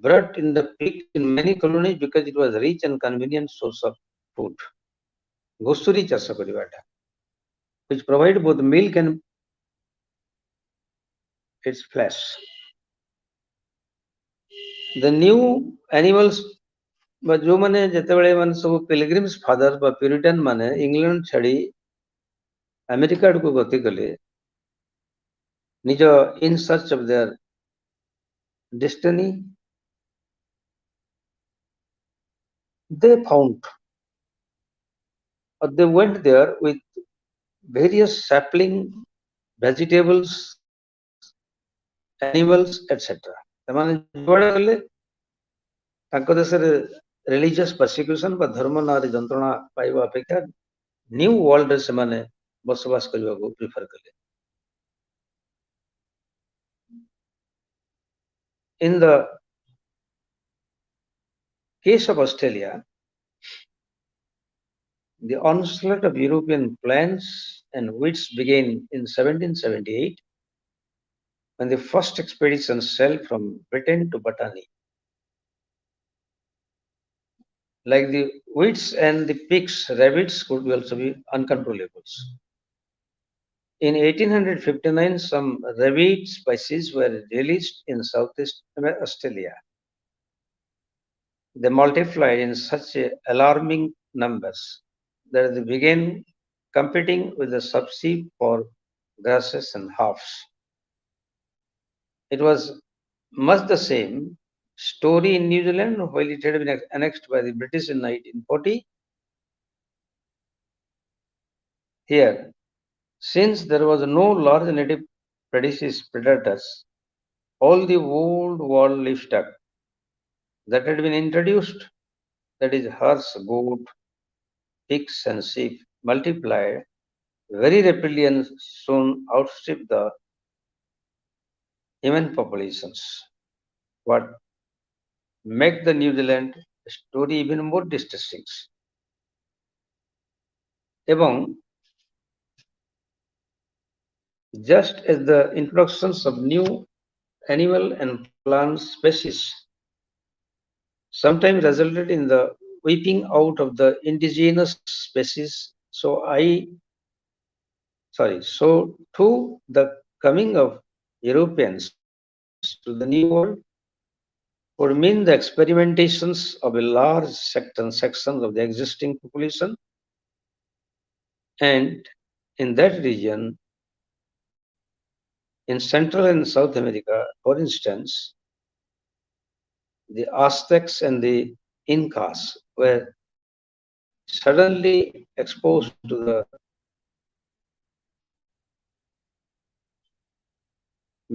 Speaker 1: brought in the pig in many colonies because it was rich and convenient source of food. Gosuri chasa karibata, which provide both milk and its flesh. The new animals ବା ଯୋଉମାନେ ଯେତେବେଳେ ମାନେ ସବୁ ପିଲଗ୍ରିମ୍ସ father ବା ପ୍ୟୁରିଟାନ ମାନେ England ଛାଡି America ଆଡକୁ ଗତି କଲେ ନିଜ in search of their destiny, they found or they went there with various sapling, vegetables, animals, etc. ସେମାନେ ଯୁଆଡେ ଗଲେ ତାଙ୍କ ଦେଶରେ ରିଲିଜିୟସ୍ ପର୍ସିକ୍ୟୁସନ ବା ଧର୍ମ ନାଁରେ ଯନ୍ତ୍ରଣା ପାଇବା ଅପେକ୍ଷା ନ୍ୟୁ ୱାର୍ଲଡରେ ସେମାନେ ବସବାସ କରିବାକୁ ପ୍ରିଫର କଲେ. In the case of Australia, the onslaught of European plants and wheats began in 1778 when the first expedition sailed from Britain to Botany. Like the wheats and the pigs, rabbits could also be uncontrollable. In 1859, some rabbit species were released in Southeast Australia. They multiplied in such alarming numbers that they began competing with the subsea for grasses and halves. It was much the same story in New Zealand, while it had been annexed by the British in 1940. Here, since there was no large native predators, all the old world livestock that had been introduced, that is horse, goat, pigs and sheep, multiplied very rapidly and soon outstripped the human populations. What make the New Zealand story even more distressing. এবং just as the introductions of new animal and plant species sometimes resulted in the wiping out of the indigenous species, so too the coming of Europeans to the New World would mean the experimentations of a large sections of the existing population, and in that region, in Central and South America, for instance, the Aztecs and the Incas were suddenly exposed to the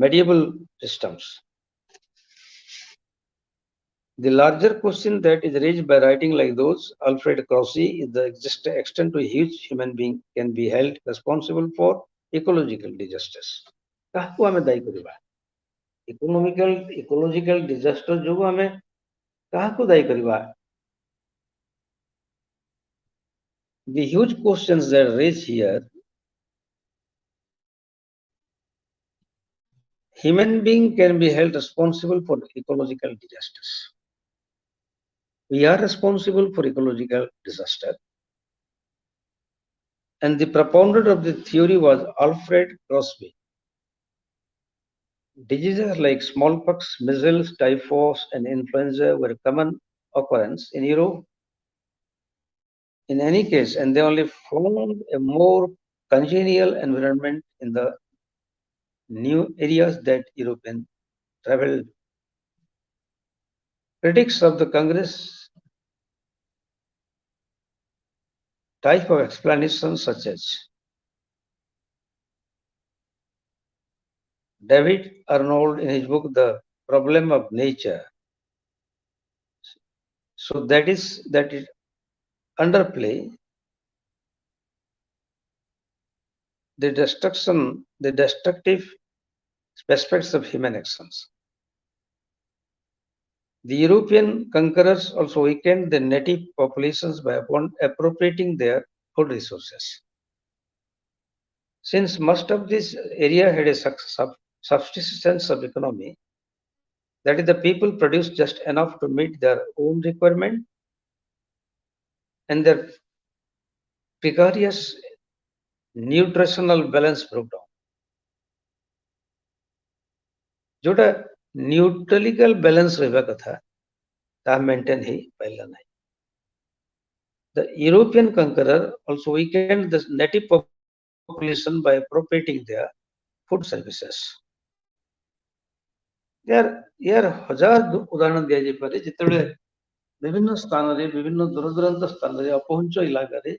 Speaker 1: medieval systems. The larger question that is raised by writing like those Alfred Crossy is the extent to which human being can be held responsible for ecological disasters. କାହାକୁ ଆମେ ଦାୟୀ କରିବା? ecological disaster ଯୋଗୁଁ ଆମେ କାହାକୁ ଦାୟୀ କରିବା? The huge questions that raise here, human being can be held responsible for ecological disasters. We are responsible for ecological disaster. And the proponent of the theory was Alfred Crosby. Diseases like smallpox, measles, typhus, and influenza were common occurrence in Europe in any case, and they only found a more congenial environment in the new areas that Europeans traveled. Critics of the Congress type of explanation such as David Arnold in his book The Problem of Nature. So that is underplay the destructive aspects of human actions. The European conquerors also weakened the native populations by appropriating their food resources. Since most of this area had a subsistence of economy, that is, the people produced just enough to meet their own requirement, and their precarious nutritional balance broke down. जोटा न्यूट्रलिकल balance रहबा कथा ता maintain ही पाइला नहीं. The European conqueror also weakened the native population by appropriating their food services. यार हजार उदाहरण दिया जाय पारे जितबे विभिन्न स्थान रे विभिन्न दूरदूरांत स्थान रे अपहुंच इलाका रे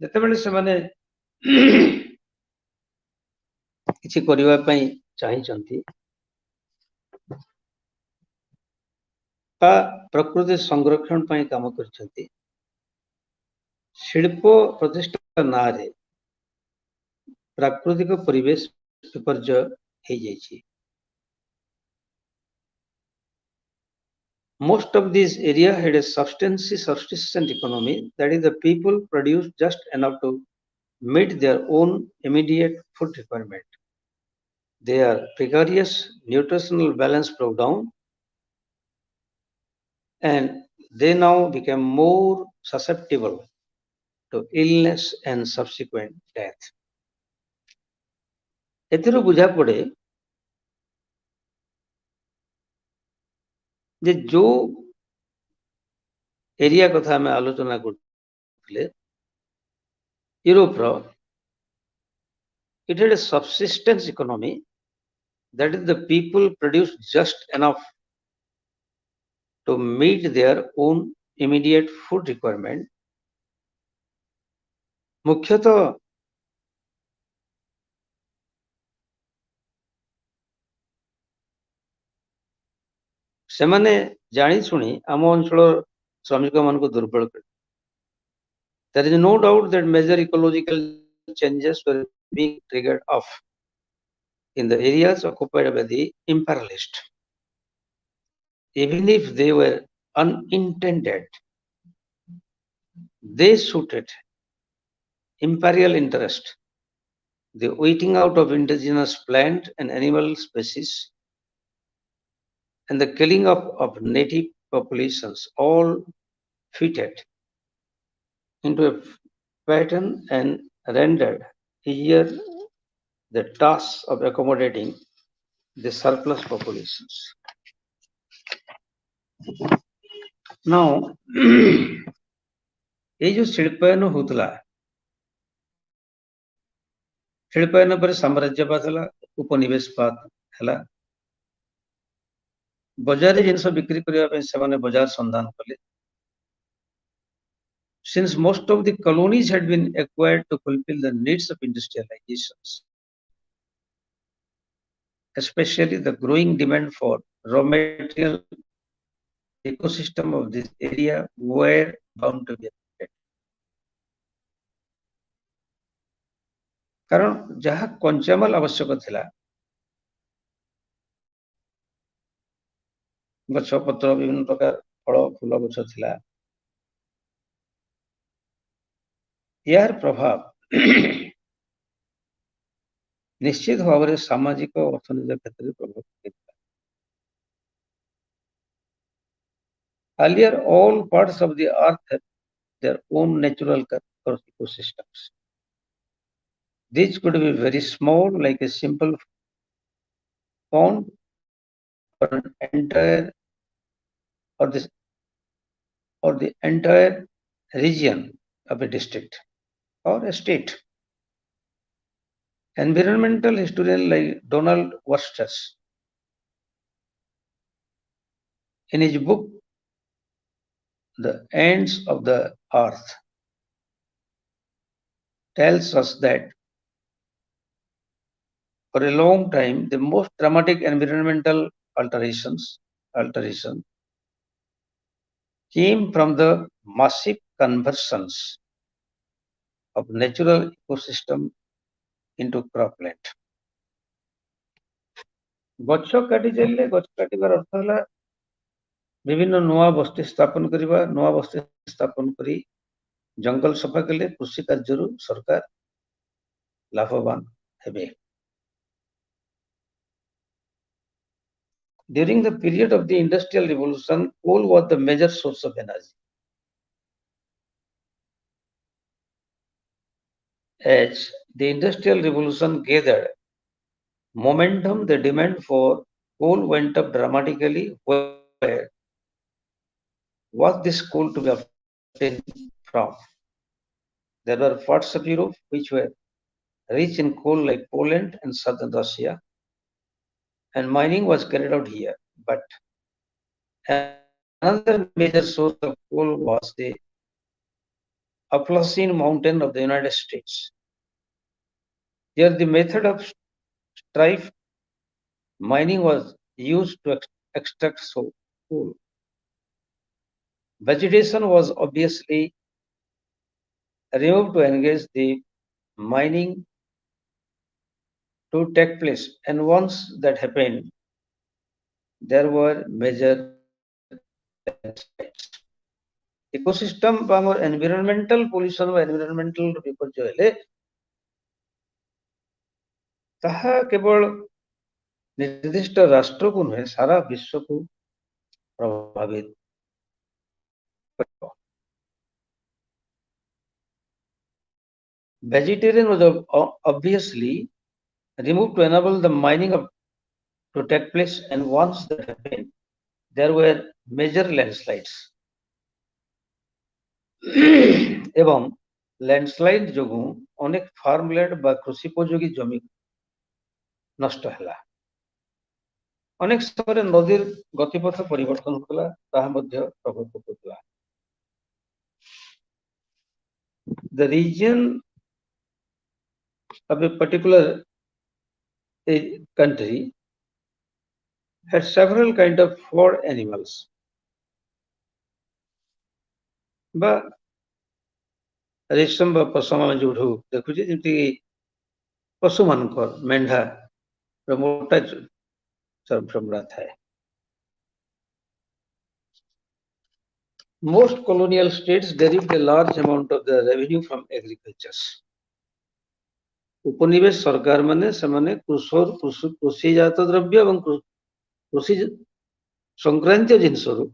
Speaker 1: जितबे से माने किछि करिवा पई चाहि चंती ता प्रकृति संरक्षण पई काम करछंती. शिल्प प्रतिष्ठा नारे प्राकृतिक परिवेश विपर्जय हो जाइए. Most of these area had a subsistent economy, that is, the people produced just enough to meet their own immediate food requirement. Their precarious nutritional balance broke down, and they now became more susceptible to illness and subsequent death. एथिरो बुझा पड़े जे जो area कथा में आलोचना करथिले Europe रो it had a subsistence economy, that is, the people produced just enough to meet their own immediate food requirement. मुख्यतः सेमाने जानी सुनी आम अंचल श्रमिक मान को दुर्बल कर. There is no doubt that major ecological changes were being triggered off in the areas occupied by the imperialists. Even if they were unintended, they suited imperial interest, the weeding out of indigenous plant and animal species, and the killing of native populations all fitted into a pattern and rendered easier the task of accommodating the surplus populations. Now, ये जो शिल्पायन होतला शिल्पायन पर साम्राज्यवाद हला उपनिवेशवाद हला बजार जिनस बिक्री करिया पे सेमाने बजार संधान कले. Since most of the colonies had been acquired to fulfill the needs of industrializations, especially the growing demand for raw material, the ecosystem of this area were bound to be affected. କାରଣ ଯାହା କଞ୍ଚାମାଲ ଆବଶ୍ୟକ ଥିଲା, ଗଛ ପତ୍ର ବିଭିନ୍ନ ପ୍ରକାର ଫଳ ଫୁଲ ଗଛ ଥିଲା, ଏହାର ପ୍ରଭାବ ନିଶ୍ଚିତ ଭାବରେ ସାମାଜିକ ଓ ଅର୍ଥନୈତିକ କ୍ଷେତ୍ରରେ ପ୍ରଭାବ ପକାଇଥିଲା। Earlier, all parts of the earth have their own natural ecosystems. These could be very small, like a simple pond, or an entire or the entire region of a district or a state. Environmental historian like Donald Wursters, in his book The Ends of the Earth, tells us that for a long time, the most dramatic environmental alteration came from the massive conversions of natural ecosystem into cropland. ଗଛ କାଟି ଚାଲିଲେ, ଗଛ କାଟିବାର ଅର୍ଥ ହେଲା ବିଭିନ୍ନ ନୂଆ ବସ୍ତି ସ୍ଥାପନ କରିବା, ନୂଆ ବସ୍ତି ସ୍ଥାପନ କରି ଜଙ୍ଗଲ ସଫା କଲେ କୃଷି କାର୍ଯ୍ୟରୁ ସରକାର ଲାଭବାନ ହେବେ। During the period of the Industrial Revolution, coal was the major source of energy. As the Industrial Revolution gathered momentum, the demand for coal went up dramatically. Where was this coal to be obtained from? There were parts of Europe which were rich in coal, like Poland and southern Russia, and mining was carried out here. But another major source of coal was the Appalachian Mountain of the United States. Here, the method of stripe mining was used to extract coal. Vegetation was obviously removed to engage the mining to take place, and once that happened, there were major landslides. Ecosystem বা ଆମର environmental pollution বা environmental ବିପର୍ଯ୍ୟୟ ହେଲେ ତାହା କେବଳ ନିର୍ଦ୍ଦିଷ୍ଟ ରାଷ୍ଟ୍ରକୁ ନୁହେଁ, ସାରା ବିଶ୍ୱକୁ ପ୍ରଭାବିତ କରିବ। Vegetarian was obviously removed to enable the mining to take place, and once that happened, there were major landslides. ଏବଂ ଲ୍ୟାଣ୍ଡସ୍ଲାଇଡ୍ ଯୋଗୁଁ ଅନେକ ଫାର୍ମଲ୍ୟାଣ୍ଡ ବା କୃଷିପୋଯୋଗୀ ଜମି ନଷ୍ଟ ହେଲା। ଅନେକ ସମୟରେ ନଦୀର ଗତିପଥ ପରିବର୍ତ୍ତନ ହେଉଥିଲା, ତାହା ମଧ୍ୟ ପ୍ରଭାବ ପକାଉଥିଲା। The region of a particular country had several kind of fur animals. ବା ରେଶମ ବା ପଶମ ଆମେ ଯୋଉଠୁ ଦେଖୁଛେ, ଯେମିତି ପଶୁମାନଙ୍କର ମେଣ୍ଢା ମୋଟା ଚମଡ଼ା ଥାଏ। Most colonial states derived a large amount of their revenue from agriculture. ଉପନିବେଶ ସରକାର ମାନେ ସେମାନେ କୃଷିଜାତ ଦ୍ରବ୍ୟ ଏବଂ କୃଷି ସଂକ୍ରାନ୍ତୀୟ ଜିନିଷରୁ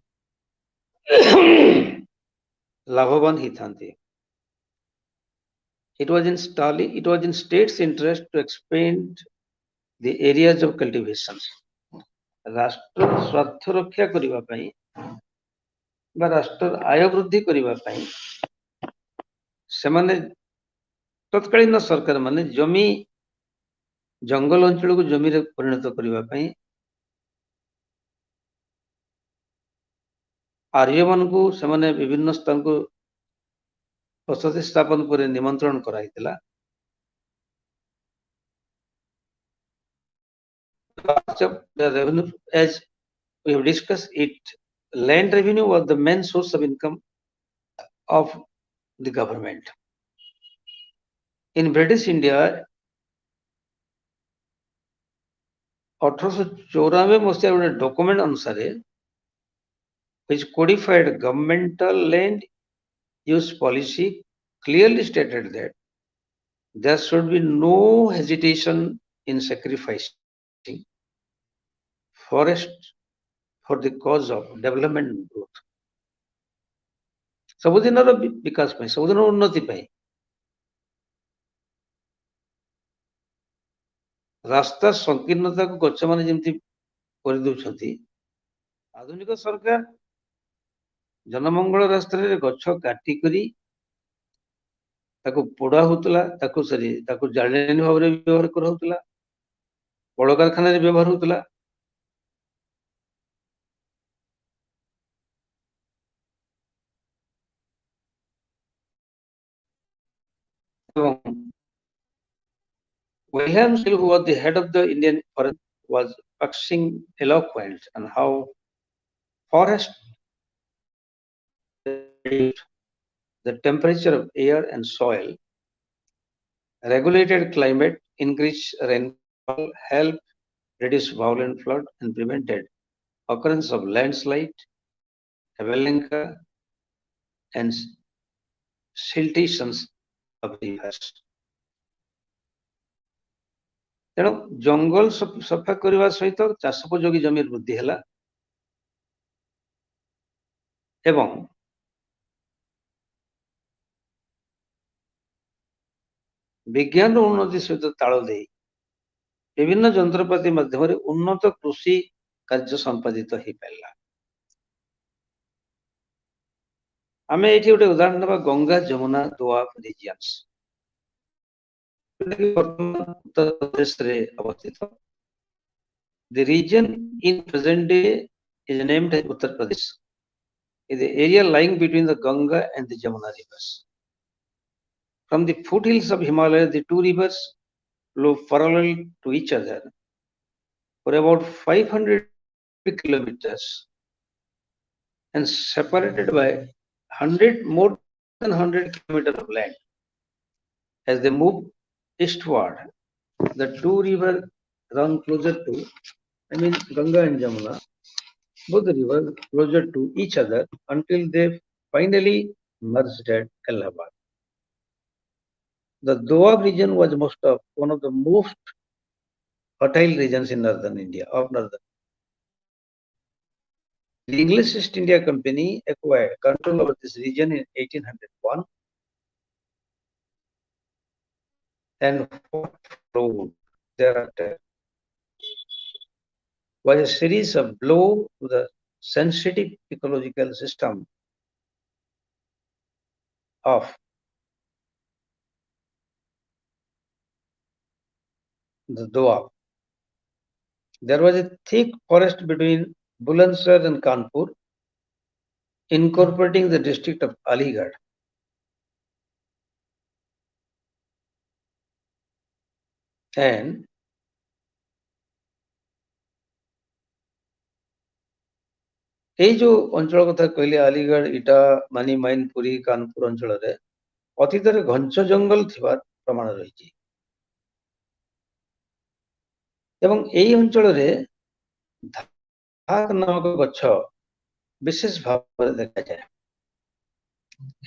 Speaker 1: ଲାଭବାନ ହେଇଥାନ୍ତି। It was in states' interest to expand the areas of cultivation. ରାଷ୍ଟ୍ର ସ୍ୱାର୍ଥ ରକ୍ଷା କରିବା ପାଇଁ ବା ରାଷ୍ଟ୍ର ଆୟ ବୃଦ୍ଧି କରିବା ପାଇଁ ସେମାନେ ତତ୍କାଳୀନ ସରକାର ମାନେ ଜମି ଜଙ୍ଗଲ ଅଞ୍ଚଳକୁ ଜମିରେ ପରିଣତ କରିବା ପାଇଁ ଆର୍ଯ୍ୟମାନଙ୍କୁ ସେମାନେ ବିଭିନ୍ନ ସ୍ଥାନକୁ ବସତି ସ୍ଥାପନ କରି ନିମନ୍ତ୍ରଣ କରାଯାଇଥିଲା। of the revenue, as we have discussed it, land revenue was the main source of income of the government. In British India, 1894 ମସିହା ଗୋଟେ ଡକୁମେଣ୍ଟ ଅନୁସାରେ which codified governmental land use policy clearly stated that there should be no hesitation in sacrificing forests for the cause of development and growth. ସବୁଦିନର ବିକାଶ ପାଇଁ, ସବୁଦିନର ଉନ୍ନତି ପାଇଁ ରାସ୍ତା ସଂକୀର୍ଣ୍ଣତାକୁ ଗଛମାନେ ଯେମିତି କରିଦେଉଛନ୍ତି, ଆଧୁନିକ ସରକାର ଜନମଙ୍ଗଳ ରାସ୍ତାରେ ଗଛ କାଟିକରି ତାକୁ ପୋଡ଼ା ହଉଥିଲା, ତାକୁ ଜାଳେଣୀ ଭାବରେ ବ୍ୟବହାର କରାହଉଥିଲା, କଳକାରଖାନାରେ ବ୍ୟବହାର ହଉଥିଲା। ଏବଂ William Steele, who was the head of the Indian Forest, was waxing eloquent on how forest the temperature of air and soil, regulated climate, increased rainfall, helped reduce violent flood, and prevented occurrence of landslide, avalanche, and siltations of rivers. ତେଣୁ ଜଙ୍ଗଲ ସଫା କରିବା ସହିତ ଚାଷୋପଯୋଗୀ ଜମିର ବୃଦ୍ଧି ହେଲା ଏବଂ ବିଜ୍ଞାନର ଉନ୍ନତି ସହିତ ତାଳ ଦେଇ ବିଭିନ୍ନ ଯନ୍ତ୍ରପାତି ମାଧ୍ୟମରେ ଉନ୍ନତ କୃଷି କାର୍ଯ୍ୟ ସମ୍ପାଦିତ ହେଇପାରିଲା। ଆମେ ଏଠି ଗୋଟେ ଉଦାହରଣ ନେବା ଗଙ୍ଗା ଯମୁନା ଦୋଆବ ରିଜିଅନ୍ସ, ଉତ୍ତର ପ୍ରଦେଶରେ ଅବସ୍ଥିତ। The region in present day is named as Uttar Pradesh. It is the area lying between the Ganga and the Jamuna rivers. From the foothills of Himalaya, the two rivers flow parallel to each other for about 500 kilometers and separated by more than 100 kilometers of land. As they move eastward, the two rivers run closer to, Ganga and Jamuna, both the rivers closer to each other until they finally merged at Allahabad. The Doab region was one of the most fertile regions in northern India. The English East India Company acquired control over this region in 1801 and what followed thereafter was a series of blows to the sensitive ecological system of the Doab. There was a thick forest between Bulandshahr and Kanpur, incorporating the district of Aligarh. And এই যে অঞ্চଳ କଥା କହିଲେ ଆଲିଗଡ଼, ଇଟା, ମାନି, ମାଇନପୁରୀ, କାନପୁର ଅଞ୍ଚଳରେ ଅତୀତରେ ଘଞ୍ଚ ଜଙ୍ଗଲ ଥିବାର ପ୍ରମାଣ ରହିଛି ଏବଂ ଏହି ଅଞ୍ଚଳରେ ଧାକ ନାମକ ଗଛ ବିଶେଷ ଭାବରେ ଦେଖାଯାଏ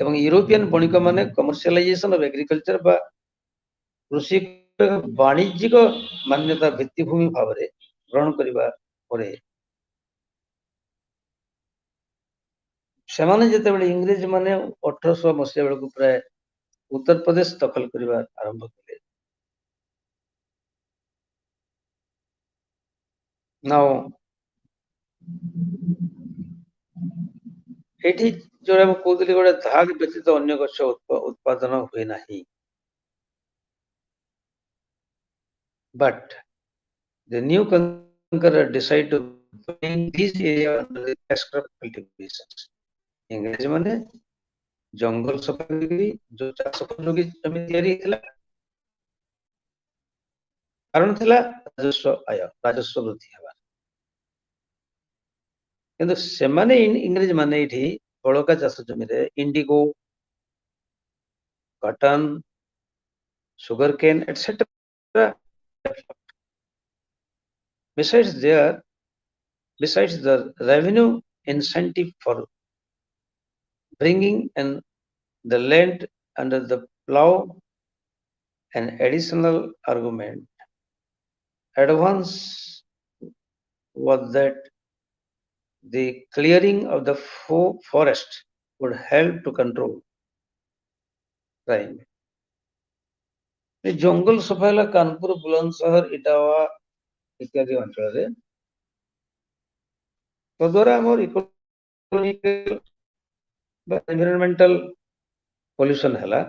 Speaker 1: ଏବଂ ୟୁରୋପିଆନ ବଣିକ ମାନେ କମର୍ସିଆଲାଇଜେସନ ଅଫ ଏଗ୍ରିକଲଚର ବା କୃଷି ବାଣିଜ୍ୟିକ ମାନ୍ୟତା ଭିତ୍ତିଭୂମି ଭାବରେ ଗ୍ରହଣ କରିବା ପରେ ସେମାନେ ଯେତେବେଳେ ଇଂରେଜ ମାନେ 1800 ମସିହା ବେଳକୁ ପ୍ରାୟ ଉତ୍ତର ପ୍ରଦେଶ ଦଖଲ କରିବା ଆରମ୍ଭ କଲେ। Now ଏଠି ଯୋଉଟା ମୁଁ କହୁଥିଲି ଗୋଟେ ଧାକ ବ୍ୟତୀତ ଅନ୍ୟ ଗଛ ଉତ୍ପାଦନ ହୁଏ ନାହିଁ, but the new conqueror decided to bring this area under the cash crop cultivations. ଇଂରେଜ ମାନେ ଜଙ୍ଗଲ ସଫା କରି ଯୋଉ ଚାଷ ଉପଯୋଗୀ ଜମି ତିଆରି ହେଇଥିଲା କାରଣ ଥିଲା ରାଜସ୍ୱ ବୃଦ୍ଧି ହେବା। କିନ୍ତୁ ସେମାନେ ଇଂରେଜ ମାନେ ଏଇଠି ବଳକା ଚାଷ ଜମିରେ IndiGo, cotton, sugarcane, etc. Besides the revenue incentive for bringing in the land under the plow, an additional argument advance was that the clearing of the forest would help to control crime. ଜଙ୍ଗଲ ସଫା ହେଲା କାନପୁର, ବୁଲନ୍ଦଶହର, ଇଟାୱା ଇତ୍ୟାଦି ଅଞ୍ଚଳରେ। ତଦ୍ୱାରା ଆମର economical ବା environmental pollution ହେଲା।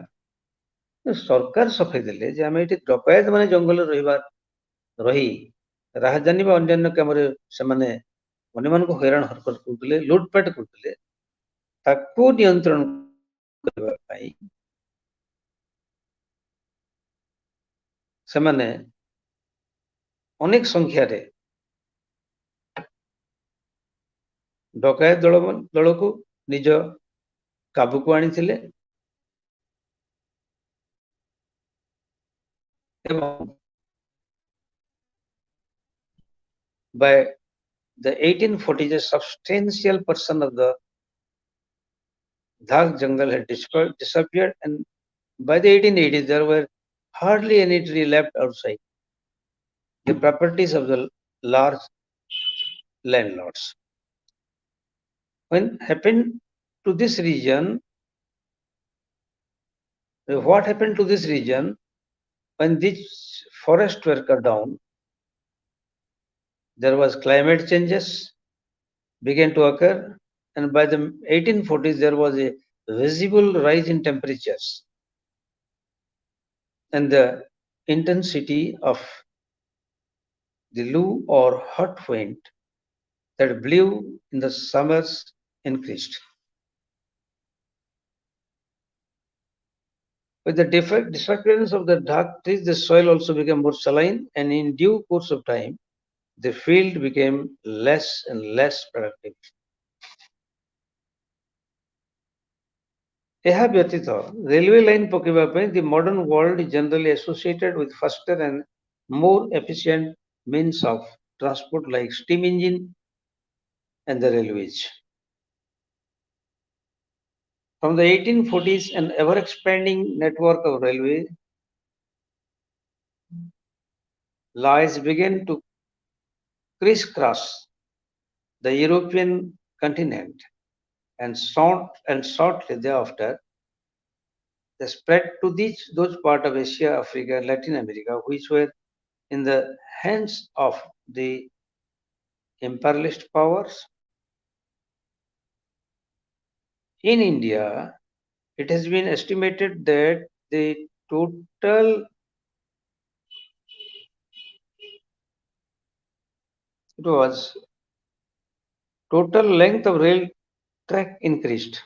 Speaker 1: ସରକାର ସଫେଇ ଦେଲେ ଯେ ଆମେ ଏଠି ଡକାୟତ ମାନେ ଜଙ୍ଗଲରେ ରହି ରାଜଧାନୀ ବା ଅନ୍ୟାନ୍ୟ କାମରେ ସେମାନେ ଅନ୍ୟମାନଙ୍କୁ ହଇରାଣ ହରକତ କରୁଥିଲେ, ଲୁଟପାଟ କରୁଥିଲେ, ତାକୁ ନିୟନ୍ତ୍ରଣ କରିବା ପାଇଁ ସେମାନେ ଅନେକ ସଂଖ୍ୟାରେ ଡକାୟତ ଦଳକୁ ନିଜ କାବୁକୁ ଆଣିଥିଲେ ଏବଂ by the 1840s a substantial portion of the Dhak jungle had disappeared, and by the 1880s there were hardly any tree left outside the properties of the large landlords. What happened to this region when these forests were cut down? There was climate changes began to occur, and by the 1840s there was a visible rise in temperatures, and the intensity of the low or hot wind that blew in the summers increased. With the disappearance of the dark trees, the soil also became more saline, and in due course of time, the field became less and less productive. ଏହା ବ୍ୟତୀତ railway line ପକାଇବା ପାଇଁ the modern world is generally associated with faster and more efficient means of transport like steam engine and the railways. From the 1840s, an ever-expanding network of railway lines began to crisscross the European continent, and shortly thereafter, they spread to those parts of Asia, Africa, and Latin America, which were in the hands of the imperialist powers. In India, it has been estimated that the total length of rail track increased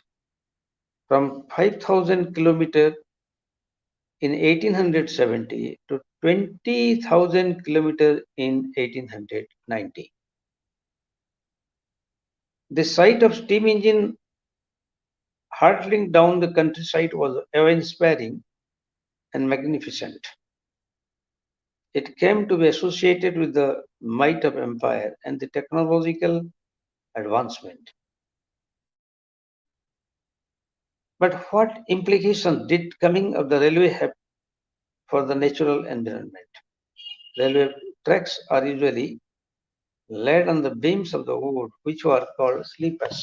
Speaker 1: from 5,000 kilometers in 1870 to 20,000 kilometers in 1890. The sight of steam engine hurtling down the countryside was awe-inspiring and magnificent. It came to be associated with the might of empire and the technological advancement. But what implications did coming of the railway have for the natural environment? Railway tracks are usually laid on the beams of the wood, which were called sleepers.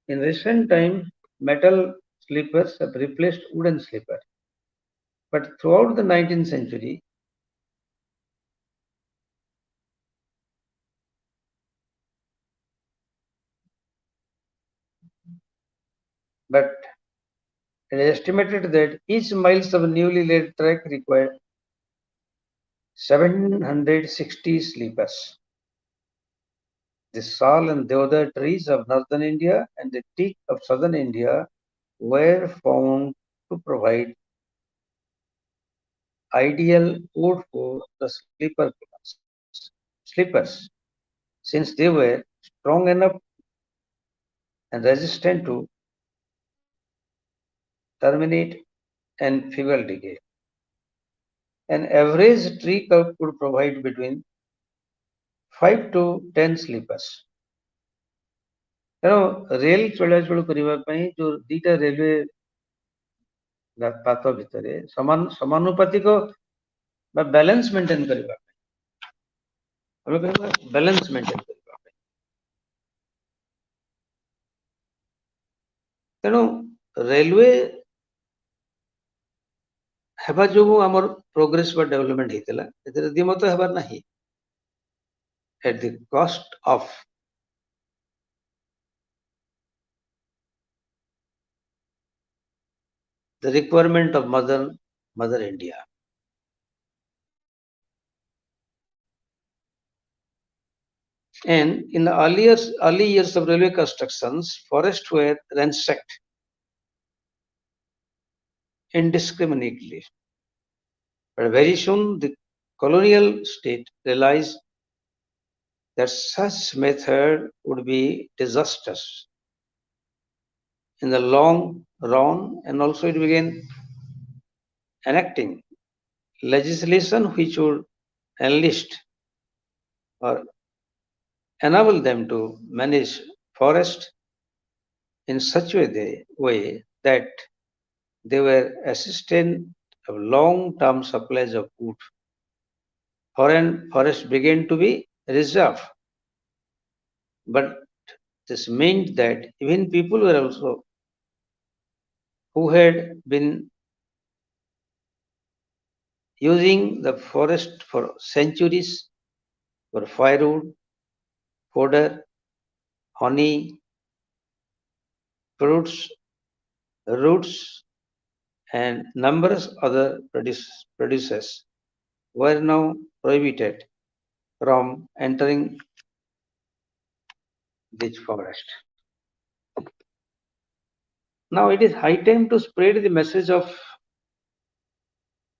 Speaker 1: In recent time, metal sleepers have replaced wooden sleepers. But throughout the 19th century, it is estimated that each miles of newly laid track required 760 sleepers. The sal and deodar trees of northern India and the teak of southern India were found to provide ideal food for the sleepers, since they were strong enough and resistant to terminate and feeble decay. An average tree could provide between 5 to 10 sleepers. ତେଣୁ rail ଚଳାଚଳ କରିବା ପାଇଁ ଯୋଉ ଦିଟା railway ପାତ ଭିତରେ ସମାନୁପାତିକ ବା balance maintain କରିବା ପାଇଁ ଆମେ କହିବା ବାଲାନ୍ସ ମେଣ୍ଟେନ କରିବା ପାଇଁ ତେଣୁ ରେଲୱେ ହେବା ଯୋଗୁଁ ଆମର ପ୍ରୋଗ୍ରେସ ବା ଡେଭଲପମେଣ୍ଟ ହେଇଥିଲା ଏଥିରେ ଦ୍ୱିମତ ହେବାର ନାହିଁ at the cost of the requirement of mother India. And in the early years of railway constructions, forests were ransacked indiscriminately. But very soon the colonial state realized that such method would be disastrous in the long run, and also it began enacting legislation which would enlist or enable them to manage forest in such a way that they were assistant of long-term supplies of wood. Foreign forests began to be reserved, but this meant that even people were also who had been using the forest for centuries for firewood, fodder, honey, fruits, roots, and numerous other producers were now prohibited from entering this forest. Now it is high time to spread the message of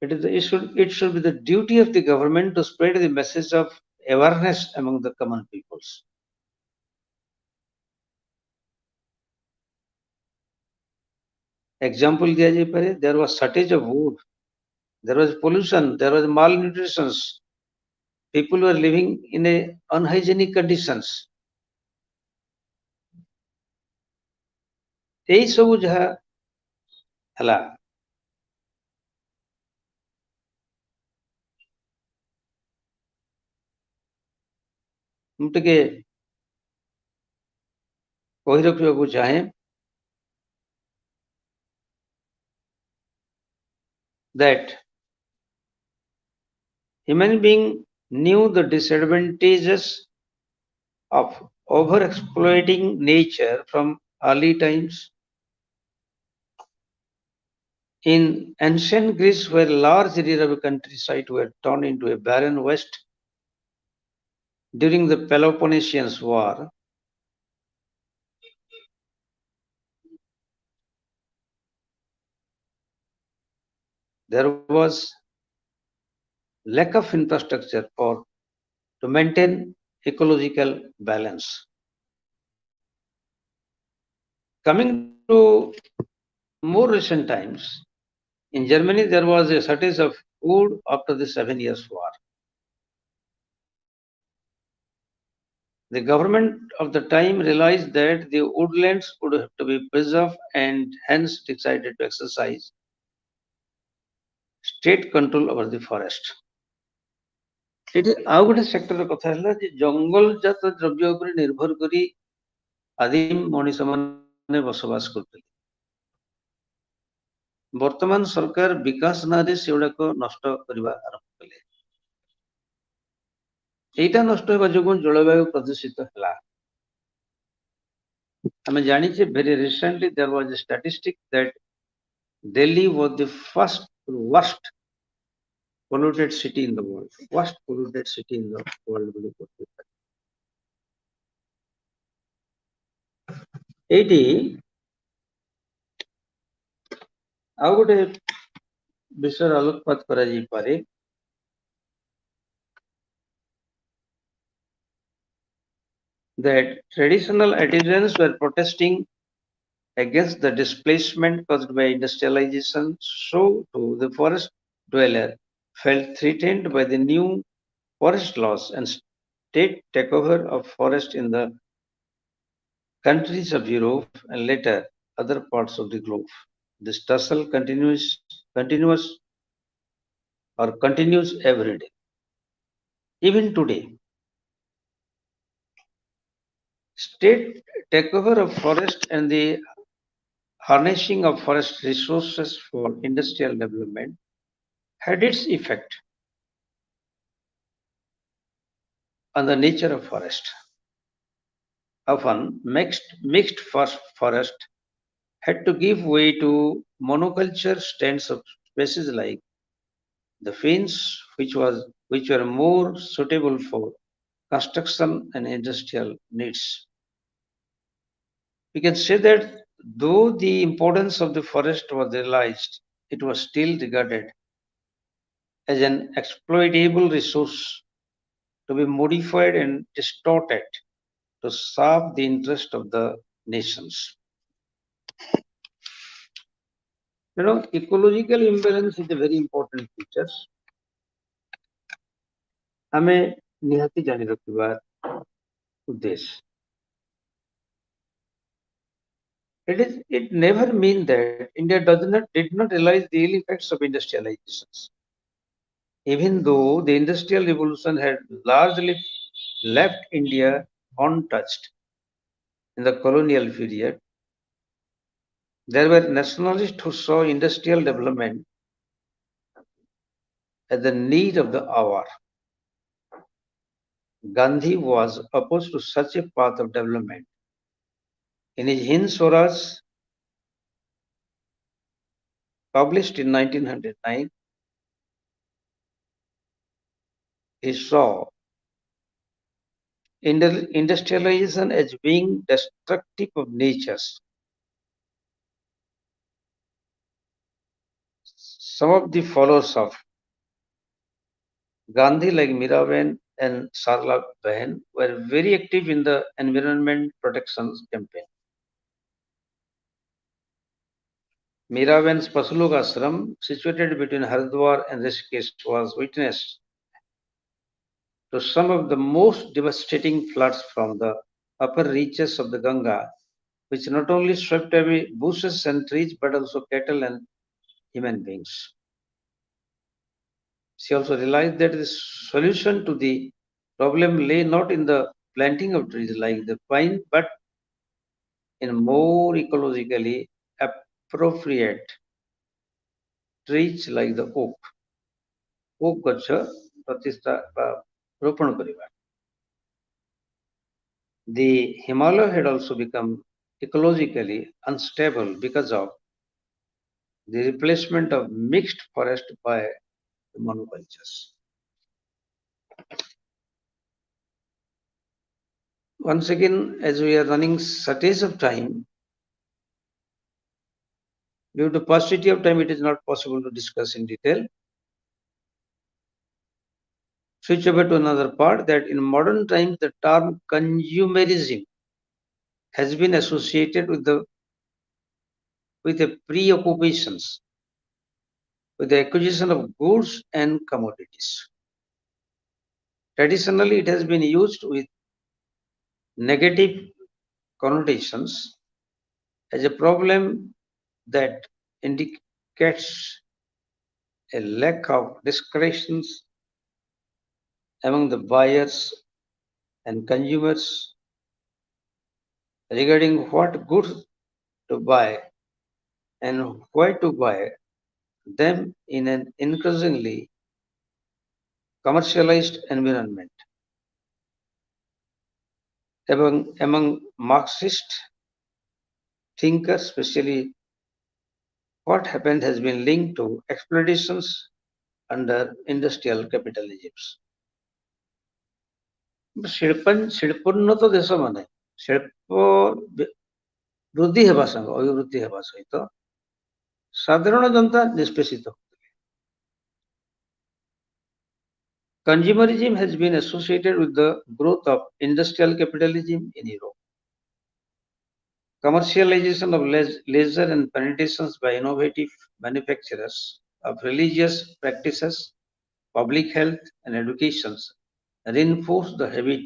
Speaker 1: it should be the duty of the government to spread the message of awareness among the common peoples. Example दिया जाए परे, there was shortage of wood, there was pollution, there was malnutrition, people were living in a unhygienic conditions. यही सब जहाँ हला हम टिके कही रखिବାକୁ चाहे that human being knew the disadvantages of over-exploiting nature from early times. In ancient Greece, where large areas of countryside were turned into a barren waste during the Peloponnesian War, there was lack of infrastructure to maintain ecological balance. Coming to more recent times, in Germany there was a shortage of wood after the 7 Years' War. The government of the time realized that the woodlands would have to be preserved and hence decided to exercise state control over the forest. ଏଠି ଆଉ ଗୋଟେ sector କଥା ହେଲା ଯେ ଜଙ୍ଗଲଜାତ ଦ୍ରବ୍ୟ ଉପରେ ନିର୍ଭର କରି ଆଦିମ ମଣିଷ ମାନେ ବସବାସ କରୁଥିଲେ ବର୍ତ୍ତମାନ ସରକାର ବିକାଶ ନାଁରେ ସେଗୁଡାକ ନଷ୍ଟ କରିବା ଆରମ୍ଭ କଲେ এইটা ନଷ୍ଟ ହେବା ଯୋଗୁଁ ଜଳବାୟୁ ପ୍ରଦୂଷିତ ହେଲା ଆମେ ଜାଣିଛେ very recently there was a statistic that Delhi was the worst polluted city in the world, worst polluted city in the world. ଏଇଠି ଆଉ ଗୋଟେ विषय आलोकपात करा जाई पारे that traditional artisans were protesting against the displacement caused by industrialization, so too the forest dweller felt threatened by the new forest laws and state takeover of forest in the countries of Europe and later other parts of the globe. This tussle continuous or continues every day. Even today, state takeover of forest and the harnessing of forest resources for industrial development had its effect on the nature of forest. Often, mixed forest had to give way to monoculture stands of species like the fins, which were more suitable for construction and industrial needs. We can say that though the importance of the forest was realized, it was still regarded as an exploitable resource to be modified and distorted to serve the interest of the nations. Ecological imbalance is a very important feature. हमें निहाती जानी रखिबा उद्देश्य. It never means that India did not realize the ill effects of industrializations. Even though the Industrial Revolution had largely left India untouched in the colonial period, there were nationalists who saw industrial development as the need of the hour. Gandhi was opposed to such a path of development. In his Hind Swaraj, published in 1909, he saw industrialization as being destructive of natures. Some of the followers of Gandhi, like Miraben and Sarla Bahen, were very active in the environment protection campaign. Miraben's Pasulok Ashram, situated between Haridwar and Rishikesh, was witness to some of the most devastating floods from the upper reaches of the Ganga, which not only swept away bushes and trees but also cattle and human beings. She also realized that the solution to the problem lay not in the planting of trees like the pine, but in more ecologically appropriate trees like the oak. Oak ଗଛ ପ୍ରତିଷ୍ଠା ବା ରୋପଣ କରିବା. The Himalaya had also become ecologically unstable because of the replacement of mixed forest by monocultures. Once again, as we are running shortage of time, due to paucity of time, it is not possible to discuss in detail. Switch over to another part that in modern times, the term consumerism has been associated with the preoccupations with the acquisition of goods and commodities. Traditionally, it has been used with negative connotations as a problem that indicates a lack of discretions among the buyers and consumers regarding what goods to buy and why to buy them in an increasingly commercialized environment. Among Marxist thinkers, especially what happened has been linked to exploitations under industrial capitalisms. ଶିଳ୍ପୋନ୍ନତ ଦେଶମାନେ ଶିଳ୍ପ ବୃଦ୍ଧି ହେବା ସହିତ ଅଭିବୃଦ୍ଧି ହେବା ସହିତ ସାଧାରଣ ଜନତା ନିଷ୍ପେଷିତ ହେଉଥିଲେ. Consumerism has been associated with the growth of industrial capitalism in Europe. Commercialization of leisure and penetration by innovative manufacturers of religious practices, public health, and education reinforced the habit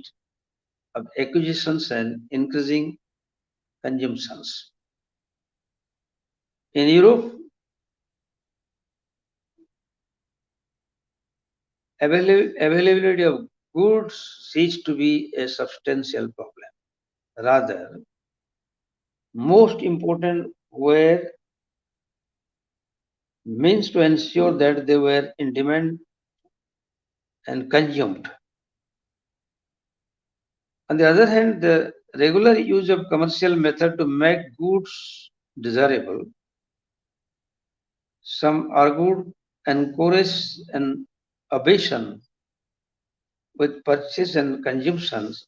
Speaker 1: of acquisitions and increasing consumptions. In Europe, availability of goods ceased to be a substantial problem. Rather, most important were means to ensure that they were in demand and consumed. On the other hand, the regular use of commercial method to make goods desirable, some argued, encourage an obsession with purchase and consumptions,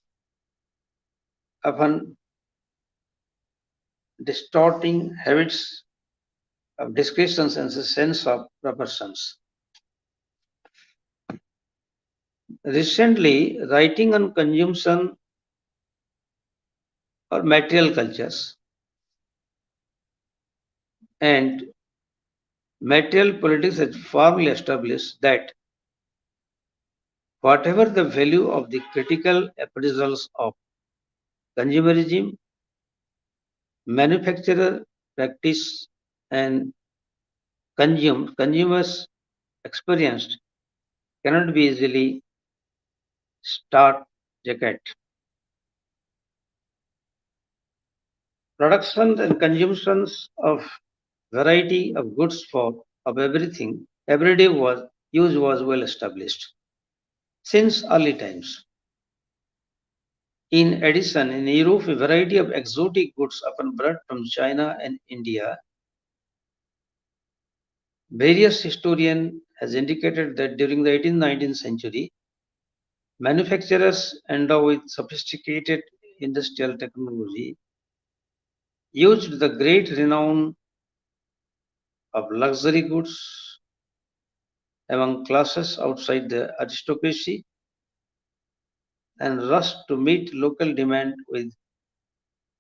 Speaker 1: often distorting habits of discretion and a sense of proportions. Recently, writing on consumption or material cultures and material politics has firmly established that whatever the value of the critical appraisals of consumerism, manufacturer practice, and consumers experienced cannot be easily start jacket. Production and consumptions of variety of goods for of everything everyday was use was well established since early times. In addition, in Europe, a variety of exotic goods often brought from China and India. Various historians has indicated that during the 18th-19th century, manufacturers endowed with sophisticated industrial technology used the great renown of luxury goods among classes outside the aristocracy and rushed to meet local demand with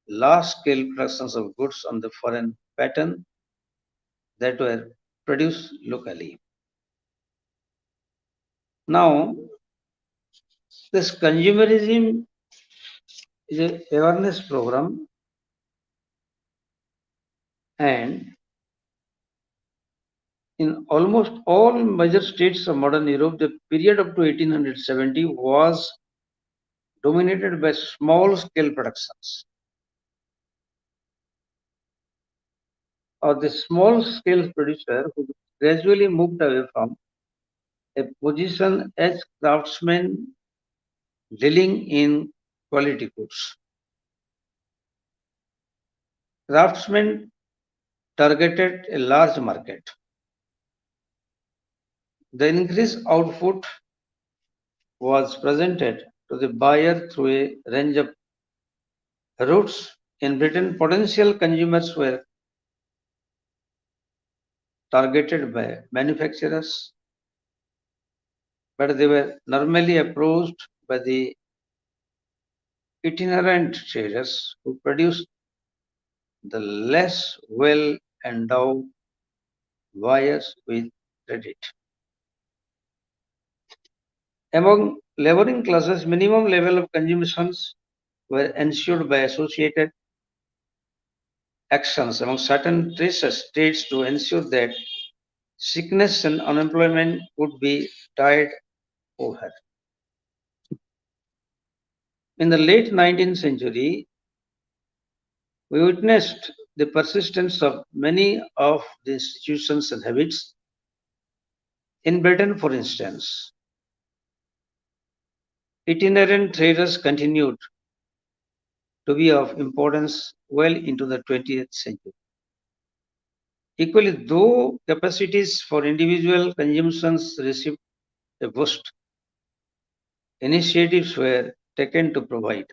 Speaker 1: large-scale productions of goods on the foreign pattern that were produced locally. Now, this consumerism is an awareness program, and in almost all major states of modern Europe, the period up to 1870 was dominated by small scale productions or the small scale producer who gradually moved away from a position as craftsmen dealing in quality goods. Craftsmen targeted a large market. The increased output was presented to the buyer through a range of routes. In Britain, potential consumers were targeted by manufacturers, but they were normally approached by the itinerant traders who produced the less well endowed buyers with credit. Among laboring classes, minimum level of consumptions were ensured by associated actions among certain trades to ensure that sickness and unemployment would be tied over. In the late 19th century, we witnessed the persistence of many of the institutions and habits. In Britain, for instance, itinerant traders continued to be of importance well into the 20th century. Equally, though capacities for individual consumptions received a boost, initiatives were taken to provide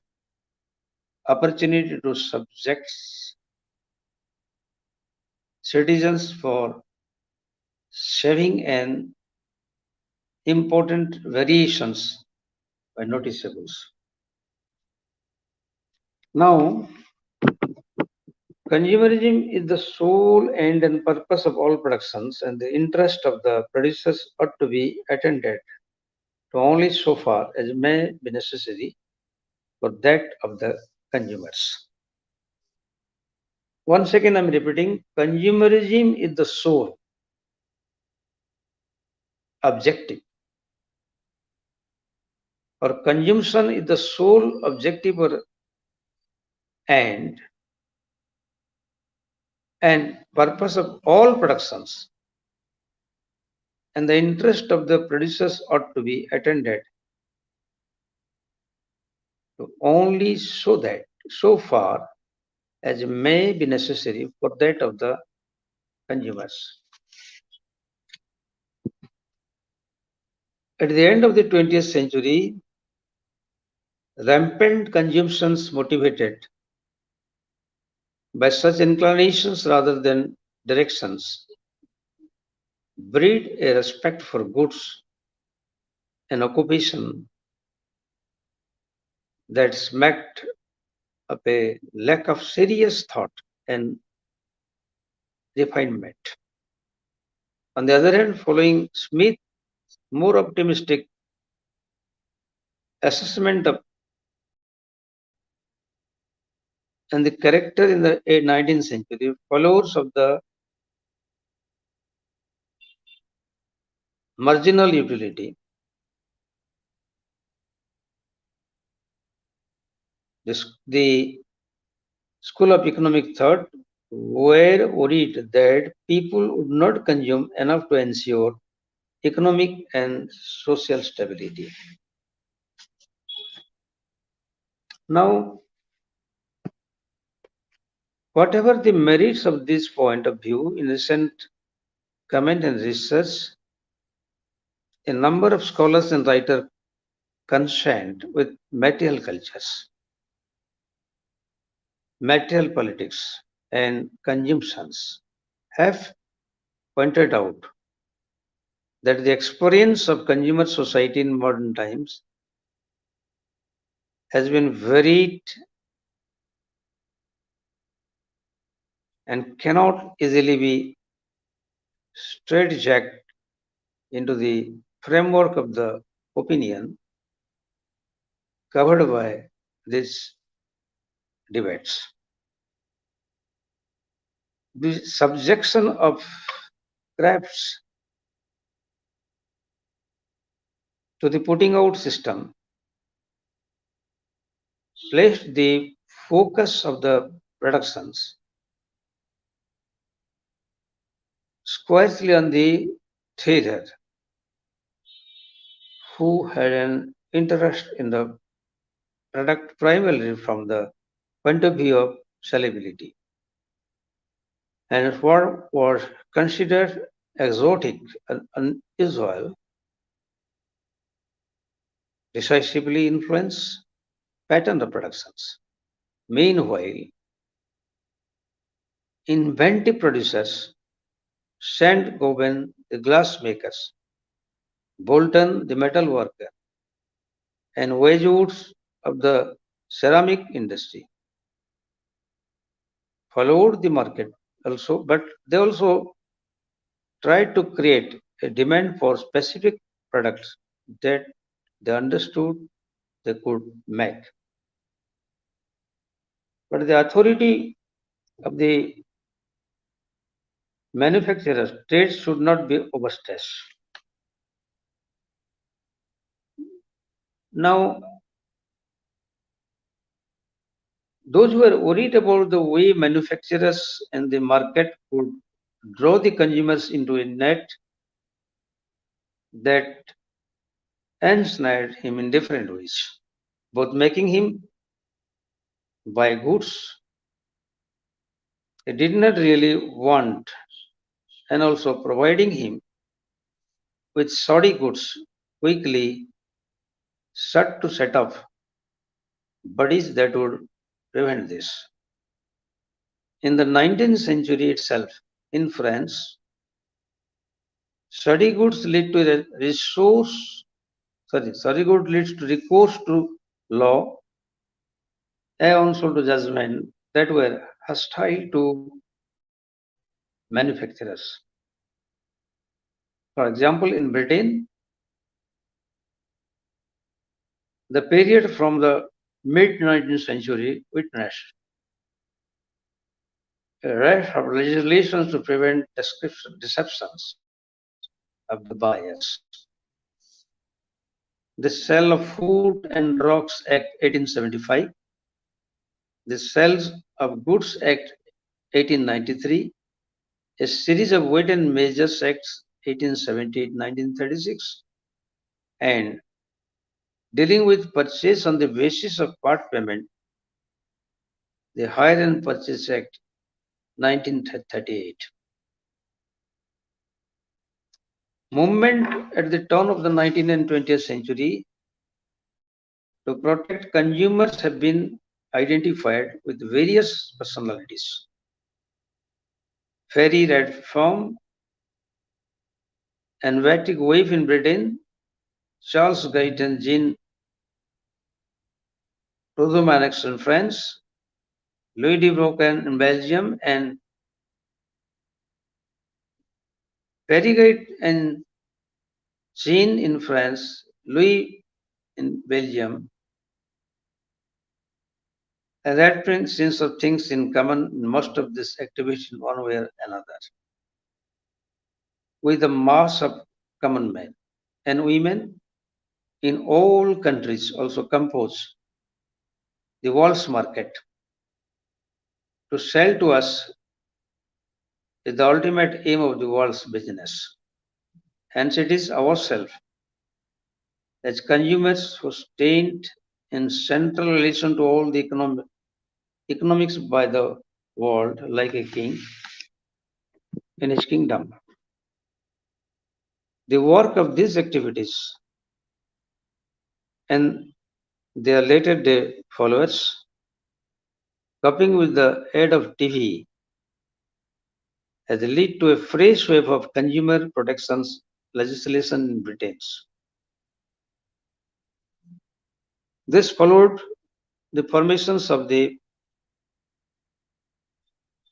Speaker 1: opportunity to subjects citizens for saving and important variations were noticeable. Now, consumerism is the sole end and purpose of all productions, and the interest of the producers ought to be attended to only so far as may be necessary for that of the consumers. Once again, I'm repeating, consumerism is the sole objective, or consumption is the sole objective or end and purpose of all productions, and the interest of the producers ought to be attended to only so far as may be necessary for that of the consumers. At the end of the 20th century, rampant consumptions motivated by such inclinations rather than directions breed a respect for goods and occupation that smacked up a lack of serious thought and refinement. On the other hand, following Smith's more optimistic assessment of and the character in the 19th century, followers of the marginal utility, the School of Economic Thought were worried that people would not consume enough to ensure economic and social stability. Now, whatever the merits of this point of view, in recent comment and research, a number of scholars and writers concerned with material cultures, material politics, and consumptions have pointed out that the experience of consumer society in modern times has been varied and cannot easily be straitjacked into the framework of the opinion covered by these debates. The subjection of crafts to the putting out system placed the focus of the productions squarely on the trader who had an interest in the product primarily from the point of view of sellability, and what was considered exotic and unusual decisively influence pattern of productions. Meanwhile, inventive producers, Saint Gobain the glassmakers, Bolton the metal worker, and Wedgwoods of the ceramic industry followed the market also, but they also tried to create a demand for specific products that they understood they could make. But the authority of the manufacturers, trade should not be overstressed. Now, those who are worried about the way manufacturers and the market could draw the consumers into a net that ensnared him in different ways, both making him buy goods he did not really want and also providing him with shoddy goods quickly set to set up buddies that would prevent this. In the 19th century itself, in France, Study goods lead to the study goods leads to recourse to law and also to judgment that were hostile to manufacturers. For example, in Britain, the period from the mid 19th century witnessed a rash of legislations to prevent deceptions of the buyers. The Sale of Food and Drugs Act 1875, the Sales of Goods Act 1893, a series of Weight and Measures Acts 1878-1936, and dealing with purchase on the basis of part payment, the Hire and Purchase Act 1938. Movement at the turn of the 19th and 20th century to protect consumers have been identified with various personalities. Ferry Redfern, an Vatic waif in Britain, Charles Guyton Jean Rodomanax in France, Louis de Brocan in Belgium, and Perrigot and Jean in France, Louis in Belgium, and that brings sense of things in common in most of this activity one way or another, with the mass of common men and women in all countries also compose the world's market. To sell to us is the ultimate aim of the world's business. Hence, it is ourselves as consumers who stand in central relation to all the economics by the world like a king in his kingdom. The work of these activities and their later day followers, coupled with the aid of TV, has led to a fresh wave of consumer protections legislation in Britain. This followed the formations of the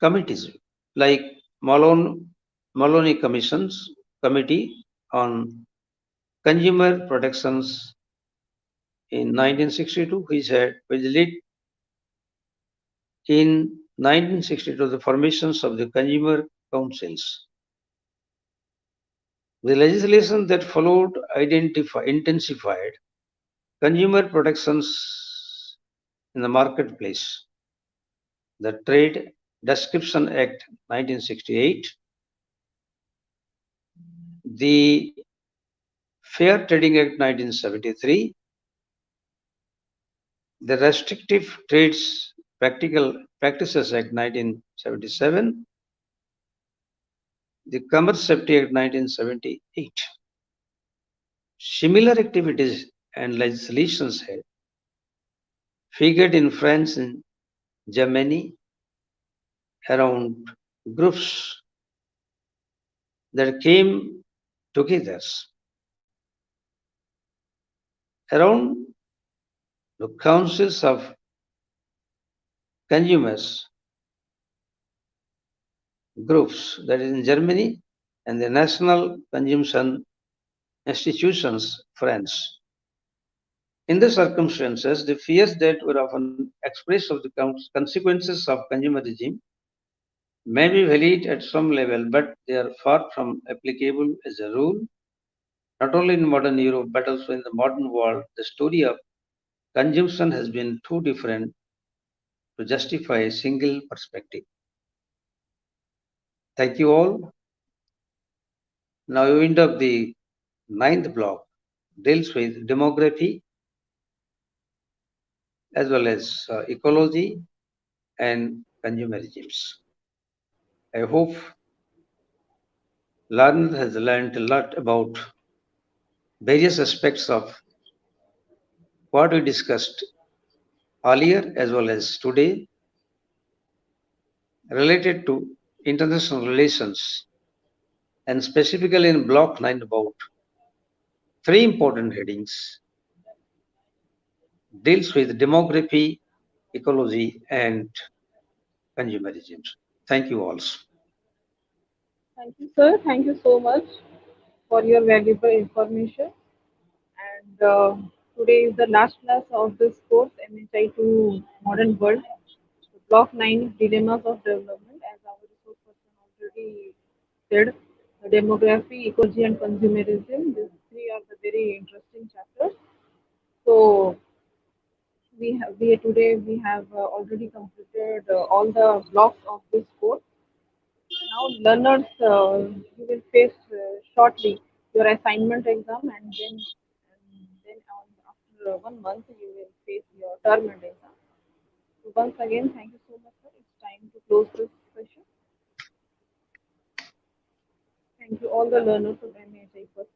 Speaker 1: committees like Maloney Commission's Committee on Consumer Protections in 1962, which led in 1962 the formations of the consumer councils. The legislation that followed intensified consumer protections in the marketplace. The Trade Description Act 1968, the Fair Trading Act 1973, the Restrictive Trades Practices Act 1977, the Commerce Safety Act 1978. Similar activities and legislations have figured in France and Germany around groups that came together around the councils of consumers groups, that is in Germany, and the national consumption institutions, France. In the circumstances, the fears that were often expressed of the consequences of consumer regime may be valid at some level, but they are far from applicable as a rule, not only in modern Europe, but also in the modern world. The story of consumption has been too different to justify a single perspective. Thank you all. Now we end up the ninth block, deals with demography as well as ecology and consumer regimes. I hope learner has learned a lot about various aspects of what we discussed earlier as well as today related to international relations and specifically in Block 9 about three important headings deals with demography, ecology, and consumerism. Thank you all.
Speaker 2: Thank you, sir. Thank you so much for your valuable information. And today is the last class of this course, MHI2 Modern World, Block 9 Dilemmas of Development. As our resource person already said, the demography, ecology, and consumerism. These three are the very interesting chapters. So we have already completed all the blocks of this course. Now, learners, you will face shortly your assignment exam, and then after 1 month, you will face your term and exam. So, once again, thank you so much, sir. It's time to close this session. Thank you, all the learners of MHI first.